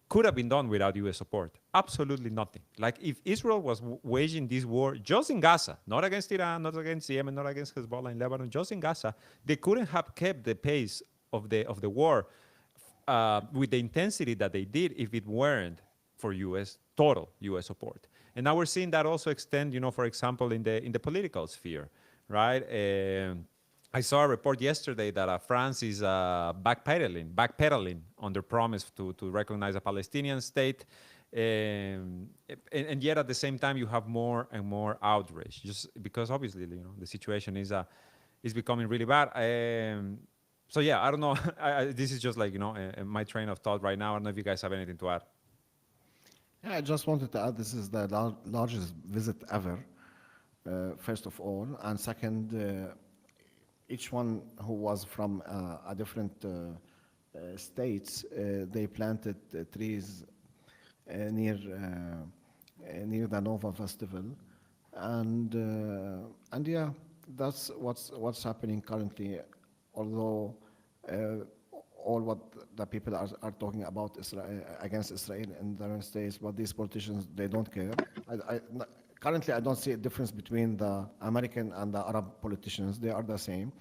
could have been done without U.S. support. Absolutely nothing. Like if Israel was waging this war just in Gaza, not against Iran, not against Yemen, not against Hezbollah in Lebanon, just in Gaza, they couldn't have kept the pace of the war with the intensity that they did if it weren't for total U.S. support. And now we're seeing that also extend, for example, in the political sphere, right? I saw a report yesterday that France is backpedaling on their promise to recognize a Palestinian state, and yet at the same time you have more and more outrage, just because obviously the situation is becoming really bad. So yeah, I don't know. This is just like my train of thought right now. I don't know if you guys have anything to add. Yeah, I just wanted to add this is the largest visit ever, first of all, and second. Each one who was from a different states, they planted trees near the Nova Festival, and yeah, that's what's happening currently. Although all what the people are talking about against Israel in the United States, but these politicians, they don't care. Currently, I don't see a difference between the American and the Arab politicians. They are the same.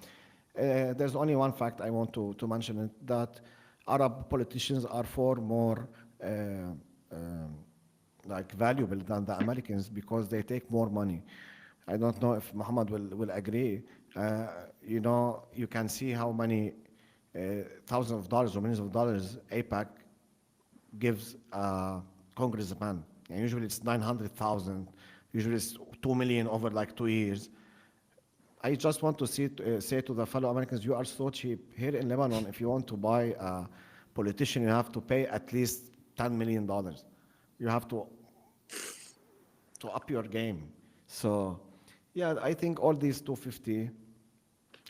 There's only one fact I want to mention, it, that Arab politicians are far more valuable than the Americans because they take more money. I don't know if Muhammad will agree. You can see how many thousands of dollars or millions of dollars AIPAC gives a congressman. And usually it's 900,000. Usually it's 2 million over like 2 years. I just want to say to the fellow Americans, you are so cheap. Here in Lebanon, if you want to buy a politician, you have to pay at least $10 million. You have to up your game. So, yeah, I think all these 250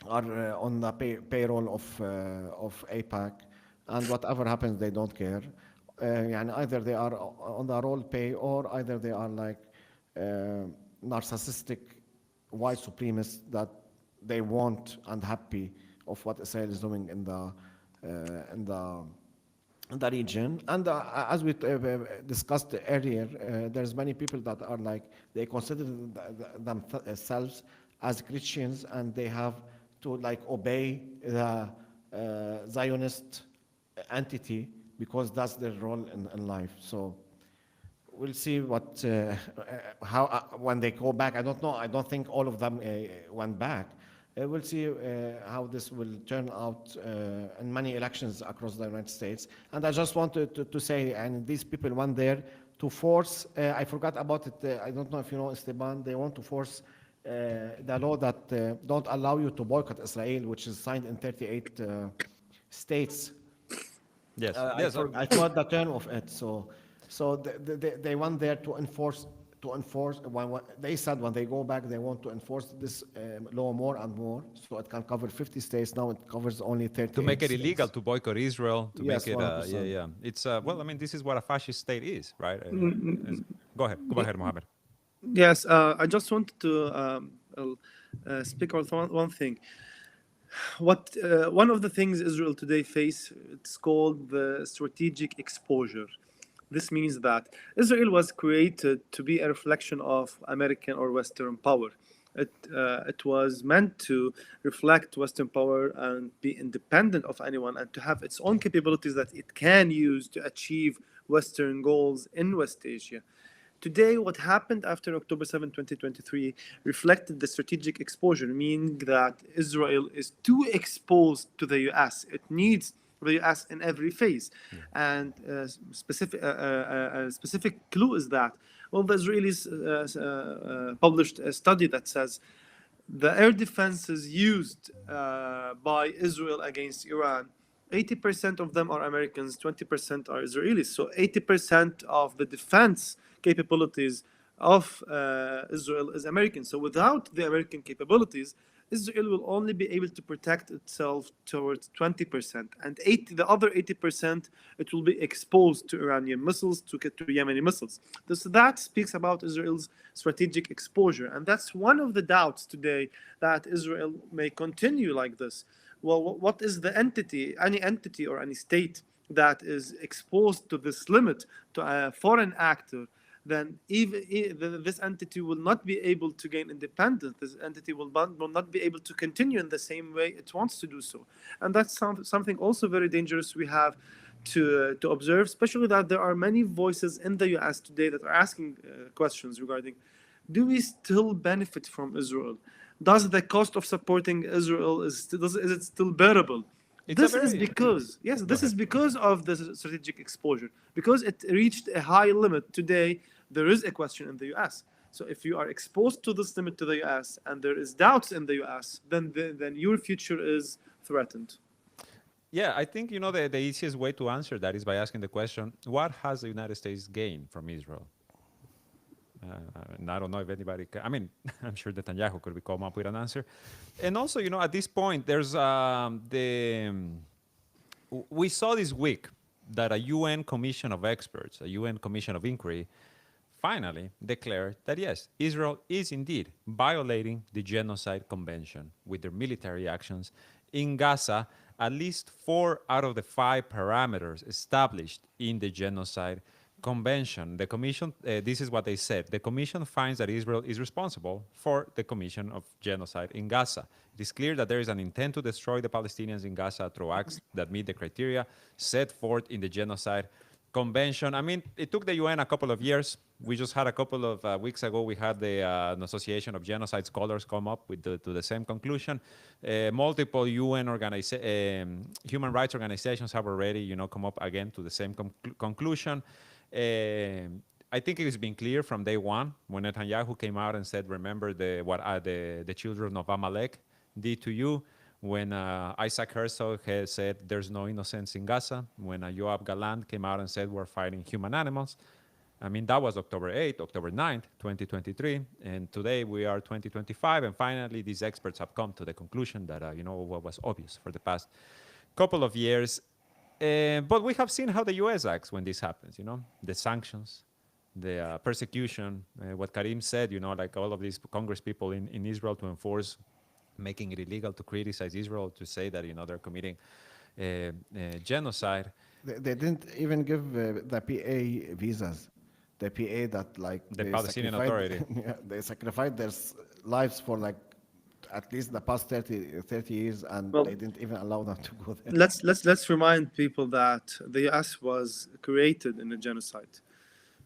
are on the payroll of AIPAC, and whatever happens, they don't care. And either they are on the roll pay, or either they are like narcissistic white supremacists that they want and happy of what Israel is doing in the region. And as we discussed earlier, there's many people that are like, they consider themselves as Christians, and they have to like obey the Zionist entity because that's their role in life. So we'll see what how when they go back. I don't know. I don't think all of them went back. We'll see how this will turn out in many elections across the United States. And I just wanted to say, and these people went there to force. I forgot about it. I don't know if you know, Esteban. They want to force the law that don't allow you to boycott Israel, which is signed in 38 states. Yes, I forgot the term of it. So they went there to enforce. They said when they go back, they want to enforce this law more and more, so it can cover 50 states. Now it covers only 30. to make it illegal to boycott Israel, to Yes, make it, 100%. yeah. It's well, I mean, this is what a fascist state is, right? Go ahead, Mohammed. Yes, I just wanted to speak on one thing. One of the things Israel today face, it's called the strategic exposure. This means that Israel was created to be a reflection of American or Western power. It was meant to reflect Western power and be independent of anyone and to have its own capabilities that it can use to achieve Western goals in West Asia. Today, what happened after October 7, 2023, reflected the strategic exposure, meaning that Israel is too exposed to the US. It needs the US in every phase. And a specific clue is that, well, the Israelis published a study that says the air defenses used by Israel against Iran, 80% of them are Americans, 20% are Israelis. So 80% of the defense capabilities of Israel is American. So without the American capabilities, Israel will only be able to protect itself towards 20%. And the other 80%, it will be exposed to Iranian missiles, to Yemeni missiles. So that speaks about Israel's strategic exposure. And that's one of the doubts today that Israel may continue like this. Well, what is the entity, any entity or any state that is exposed to this limit, to a foreign actor, then this entity will not be able to gain independence. This entity will not be able to continue in the same way it wants to do so. And that's something also very dangerous we have to observe, especially that there are many voices in the US today that are asking questions regarding, do we still benefit from Israel? Does the cost of supporting Israel, is it still bearable? This is because of the strategic exposure, because it reached a high limit. Today, there is a question in the US. So if you are exposed to this limit to the US and there is doubts in the US, then your future is threatened. Yeah, I think, the easiest way to answer that is by asking the question, what has the United States gained from Israel? And I don't know if anybody can. I mean, I'm sure Netanyahu could come up with an answer. And also, at this point, there's we saw this week that a UN commission of experts, a UN commission of inquiry, finally declared that yes, Israel is indeed violating the Genocide Convention with their military actions in Gaza, at least 4 out of the 5 parameters established in the Genocide Convention. The Commission, this is what they said. The Commission finds that Israel is responsible for the commission of genocide in Gaza. It is clear that there is an intent to destroy the Palestinians in Gaza through acts that meet the criteria set forth in the Genocide Convention. I mean, it took the UN a couple of years. We just had a couple of weeks ago, we had the Association of Genocide Scholars come up with to the same conclusion. Multiple UN human rights organizations have already, come up again to the same conclusion. I think it has been clear from day one when Netanyahu came out and said, remember what the children of Amalek did to you. When Isaac Herzog said there's no innocence in Gaza. When Yoav Galant came out and said we're fighting human animals. I mean, that was October 8th, October 9th, 2023. And today we are 2025. And finally, these experts have come to the conclusion that, what was obvious for the past couple of years. But we have seen how the U.S. acts when this happens, the sanctions, the persecution, what Karim said, like all of these Congress people in Israel to enforce making it illegal to criticize Israel, to say that, they're committing genocide. They didn't even give the PA visas. The PA that, like, the Palestinian Authority. Yeah, they sacrificed their lives for, like, at least the past 30 years, and Well, they didn't even allow them to go there. let's remind people that the U.S. was created in a genocide.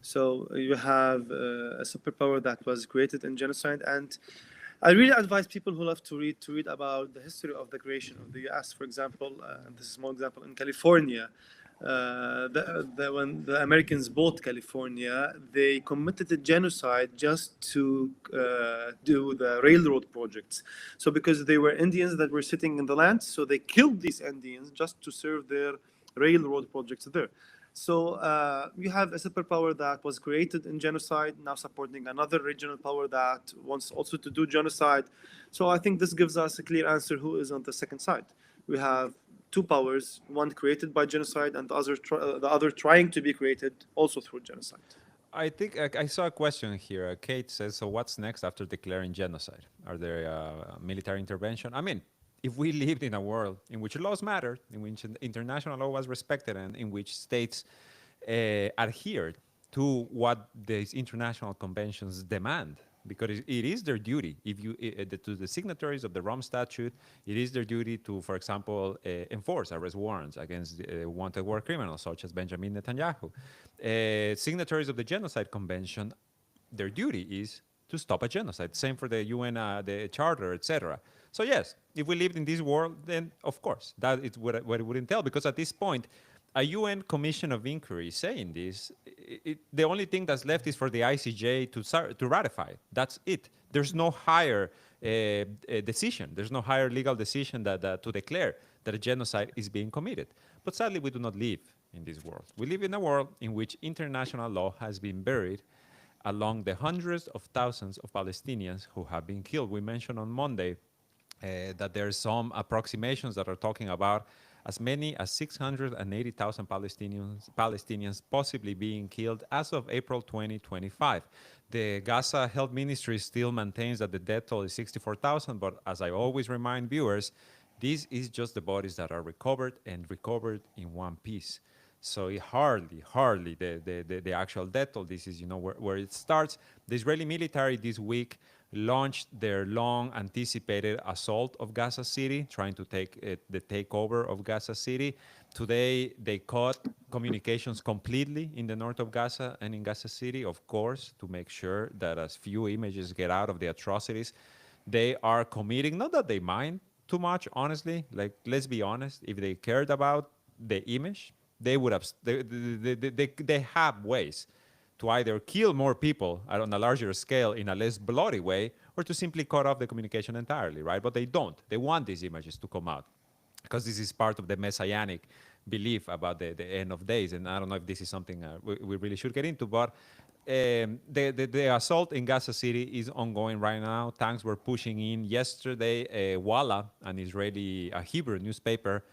So you have a superpower that was created in genocide, and I really advise people who love to read about the history of the creation of the U.S. For example, and this is one example in California. When the Americans bought California, they committed a genocide just to do the railroad projects. So because they were Indians that were sitting in the land, so they killed these Indians just to serve their railroad projects there. So you have a superpower that was created in genocide, now supporting another regional power that wants also to do genocide. So I think this gives us a clear answer who is on the second side. We have two powers, one created by genocide and the other trying to be created also through genocide. I think I saw a question here. Kate says, "So what's next after declaring genocide? Are there military intervention?" I mean, if we lived in a world in which laws mattered, in which international law was respected, and in which states adhered to what these international conventions demand, because it is their duty. If you to the signatories of the Rome Statute, it is their duty to, for example, enforce arrest warrants against wanted war criminals such as Benjamin Netanyahu. Signatories of the Genocide Convention, their duty is to stop a genocide. Same for the UN, the Charter, etc. So yes, if we lived in this world, then of course that is what it would entail. Because at this point, a UN Commission of Inquiry saying this, the only thing that's left is for the ICJ to ratify. That's it. There's no higher decision. There's no higher legal decision that to declare that a genocide is being committed. But sadly, we do not live in this world. We live in a world in which international law has been buried along the hundreds of thousands of Palestinians who have been killed. We mentioned on Monday that there are some approximations that are talking about as many as 680,000 Palestinians possibly being killed as of April 2025. The Gaza Health Ministry still maintains that the death toll is 64,000, but as I always remind viewers, this is just the bodies that are recovered and recovered in one piece. So it hardly the actual death toll. This is, where it starts. The Israeli military this week launched their long-anticipated assault of Gaza City, trying to take the takeover of Gaza City. Today, they cut communications completely in the north of Gaza and in Gaza City, of course, to make sure that as few images get out of the atrocities. They are committing, not that they mind too much, honestly. Like, let's be honest, if they cared about the image, they would have, they have ways to either kill more people on a larger scale in a less bloody way, or to simply cut off the communication entirely, right? But they don't. They want these images to come out because this is part of the messianic belief about the end of days. And I don't know if this is something we really should get into, but the assault in Gaza City is ongoing right now. Tanks were pushing in. Yesterday, Walla, an Israeli, a Hebrew newspaper,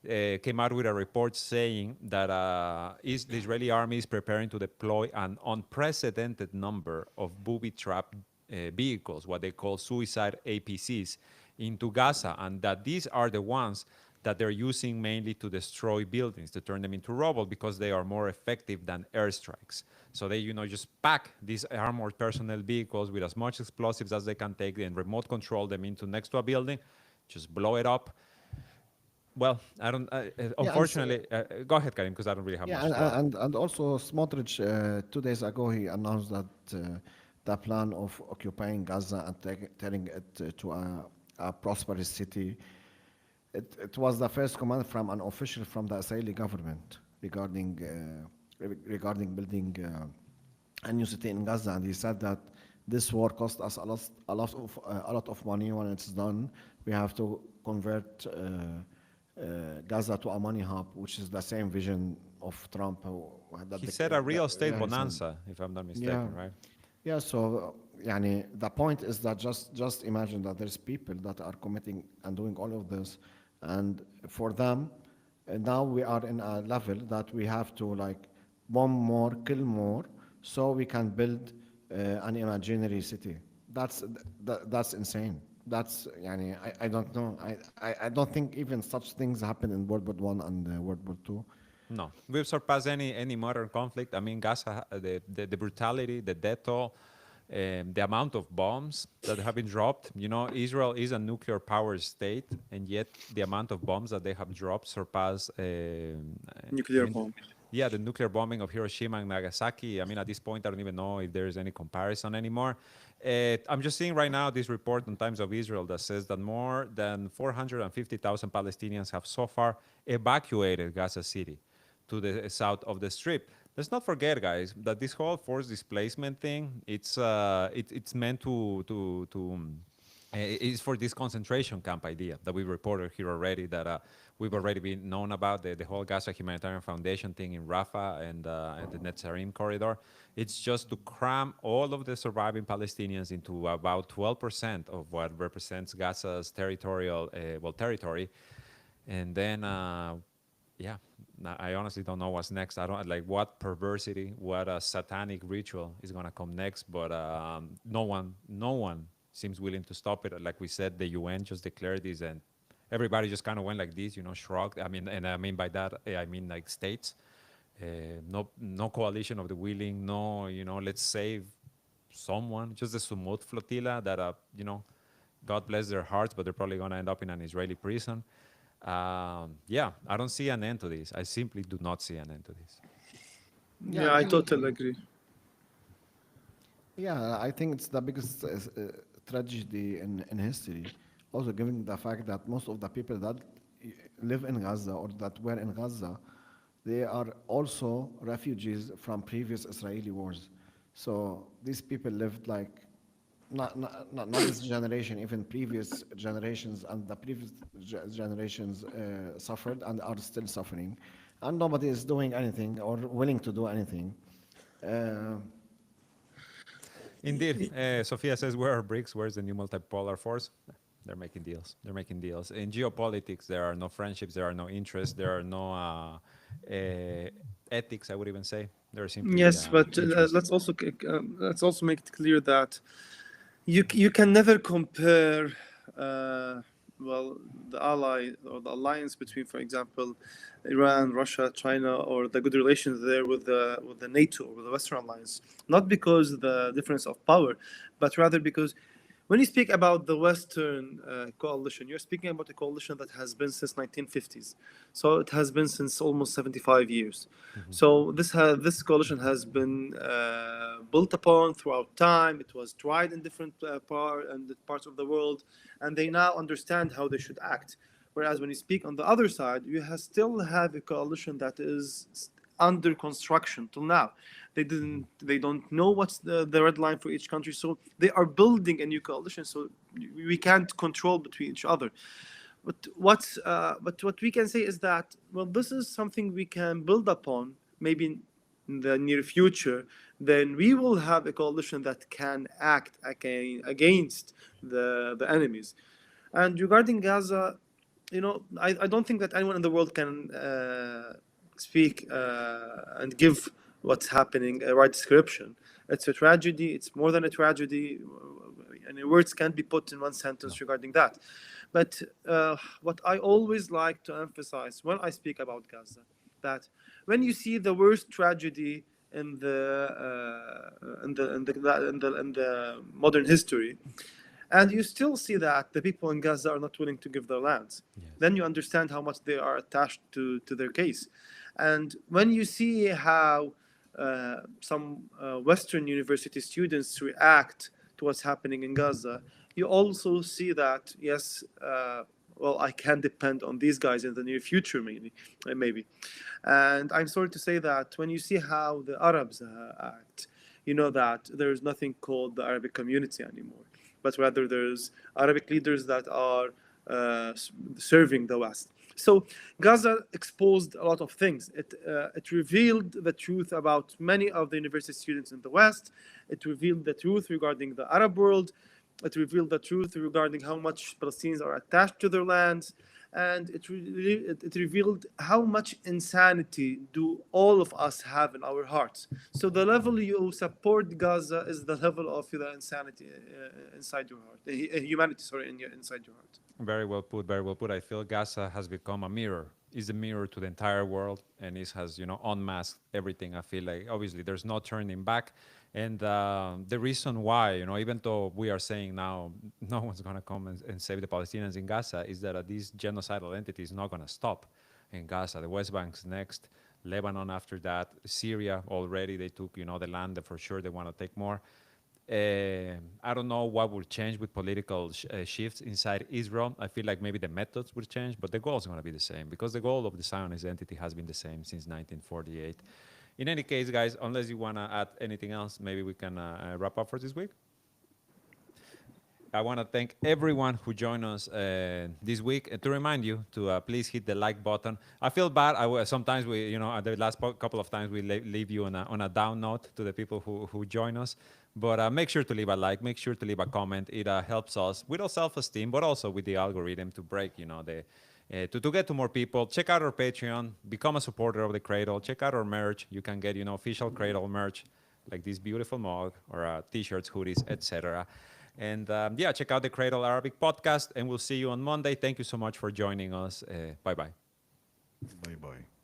came out with a report saying that the Israeli army is preparing to deploy an unprecedented number of booby-trapped vehicles, what they call suicide APCs, into Gaza, and that these are the ones that they're using mainly to destroy buildings, to turn them into rubble, because they are more effective than airstrikes. So they, just pack these armored personnel vehicles with as much explosives as they can take and remote control them into next to a building, just blow it up. Well, I don't. Unfortunately, go ahead, Karim, because I don't really have much. And also Smotrich 2 days ago he announced that the plan of occupying Gaza and turning it to a prosperous city. It was the first command from an official from the Israeli government regarding building a new city in Gaza, and he said that this war cost us a lot of money. When it's done, we have to convert Gaza to a money hub, which is the same vision of Trump. He said a real estate bonanza, if I'm not mistaken, right? Yeah, so the point is that just imagine that there's people that are committing and doing all of this, and for them, now we are in a level that we have to bomb more, kill more, so we can build an imaginary city. That's insane. That's I don't know. I don't think even such things happen in World War I and World War II. No, we've surpassed any modern conflict. I mean, Gaza, the brutality, the death toll, The amount of bombs that have been dropped. You know, Israel is a nuclear power state, and yet the amount of bombs that they have dropped surpass. I Nuclear mean, bomb. yeah, the nuclear bombing of Hiroshima and Nagasaki. I mean, at this point, I don't even know if there's any comparison anymore. I'm just seeing right now this report on Times of Israel that says that more than 450,000 Palestinians have so far evacuated Gaza City to the south of the Strip. Let's not forget, guys, that this whole forced displacement thing, it's meant is for this concentration camp idea that we reported here already, that we've already been known about, the whole Gaza Humanitarian Foundation thing in Rafah and the Netzarim corridor. It's just to cram all of the surviving Palestinians into about 12% of what represents Gaza's territory. And then yeah, I honestly don't know what's next. I don't like what perversity, what a satanic ritual is gonna come next. But no one seems willing to stop it. Like we said, the UN just declared this, and everybody just kind of went like this, shrugged. I mean, and I mean by that, I mean like states. No coalition of the willing. No, let's save someone. Just the Sumut flotilla that, God bless their hearts, but they're probably gonna end up in an Israeli prison. Yeah, I don't see an end to this. I simply do not see an end to this. Yeah, I totally agree. Yeah, I think it's the biggest tragedy in history. Also, given the fact that most of the people that live in Gaza or that were in Gaza, they are also refugees from previous Israeli wars. So these people lived like not this generation, even previous generations, and the previous generations suffered and are still suffering, and nobody is doing anything or willing to do anything. Uh, Indeed. Sophia says, where are BRICS? Where's the new multipolar force? They're making deals. They're making deals. In geopolitics, there are no friendships, there are no interests, there are no ethics, I would even say. There are simply Yes, but interests. let's also make it clear that you can never compare the ally or the alliance between, for example, Iran, Russia, China, or the good relations there with the NATO or the Western alliance, not because the difference of power, but rather because when you speak about the Western coalition, you're speaking about a coalition that has been since 1950s. So it has been since almost 75 years. So this coalition has been built upon throughout time. It was tried in different parts of the world, and they now understand how they should act. Whereas when you speak on the other side, you still have a coalition that is under construction till now. They don't know what's the red line for each country, so they are building a new coalition, so we can't control between each other. But what we can say is that, well, this is something we can build upon, maybe in the near future. Then we will have a coalition that can act against the enemies. And regarding Gaza, I don't think that anyone in the world can speak and give what's happening a right description. It's a tragedy. It's more than a tragedy, and words can't be put in one sentence regarding that. But what I always like to emphasize when I speak about Gaza, that when you see the worst tragedy in the modern history, and you still see that the people in Gaza are not willing to give their lands, then you understand how much they are attached to their case. And when you see how some Western university students react to what's happening in Gaza, you also see that, yes, I can depend on these guys in the near future, maybe. And I'm sorry to say that when you see how the Arabs act, you know that there is nothing called the Arabic community anymore, but rather there's Arabic leaders that are serving the West. So Gaza exposed a lot of things. It revealed the truth about many of the university students in the West. It revealed the truth regarding the Arab world. It revealed the truth regarding how much Palestinians are attached to their lands. And it revealed how much insanity do all of us have in our hearts. So the level you support Gaza is the level of the insanity inside your heart, humanity, inside your heart. Very well put, very well put. I feel Gaza has become a mirror is a mirror to the entire world, and it has, unmasked everything. I feel like obviously there's no turning back, and the reason why, even though we are saying now no one's gonna come and save the Palestinians in Gaza, is that this genocidal entity is not gonna stop in Gaza. The West Bank's next, Lebanon after that, Syria already they took, the land that for sure they want to take more. I don't know what will change with political shifts inside Israel. I feel like maybe the methods will change, but the goal is going to be the same because the goal of the Zionist entity has been the same since 1948. In any case, guys, unless you want to add anything else, maybe we can wrap up for this week. I want to thank everyone who joined us this week. And to remind you to please hit the like button. I feel bad. Sometimes we, at the last couple of times we leave you on a down note to the people who join us. But make sure to leave a like. Make sure to leave a comment. It helps us with our self-esteem, but also with the algorithm to break, to get to more people. Check out our Patreon. Become a supporter of the Cradle. Check out our merch. You can get, official Cradle merch like this beautiful mug or T-shirts, hoodies, etc. And check out the Cradle Arabic podcast, and we'll see you on Monday. Thank you so much for joining us. Bye-bye. Bye bye.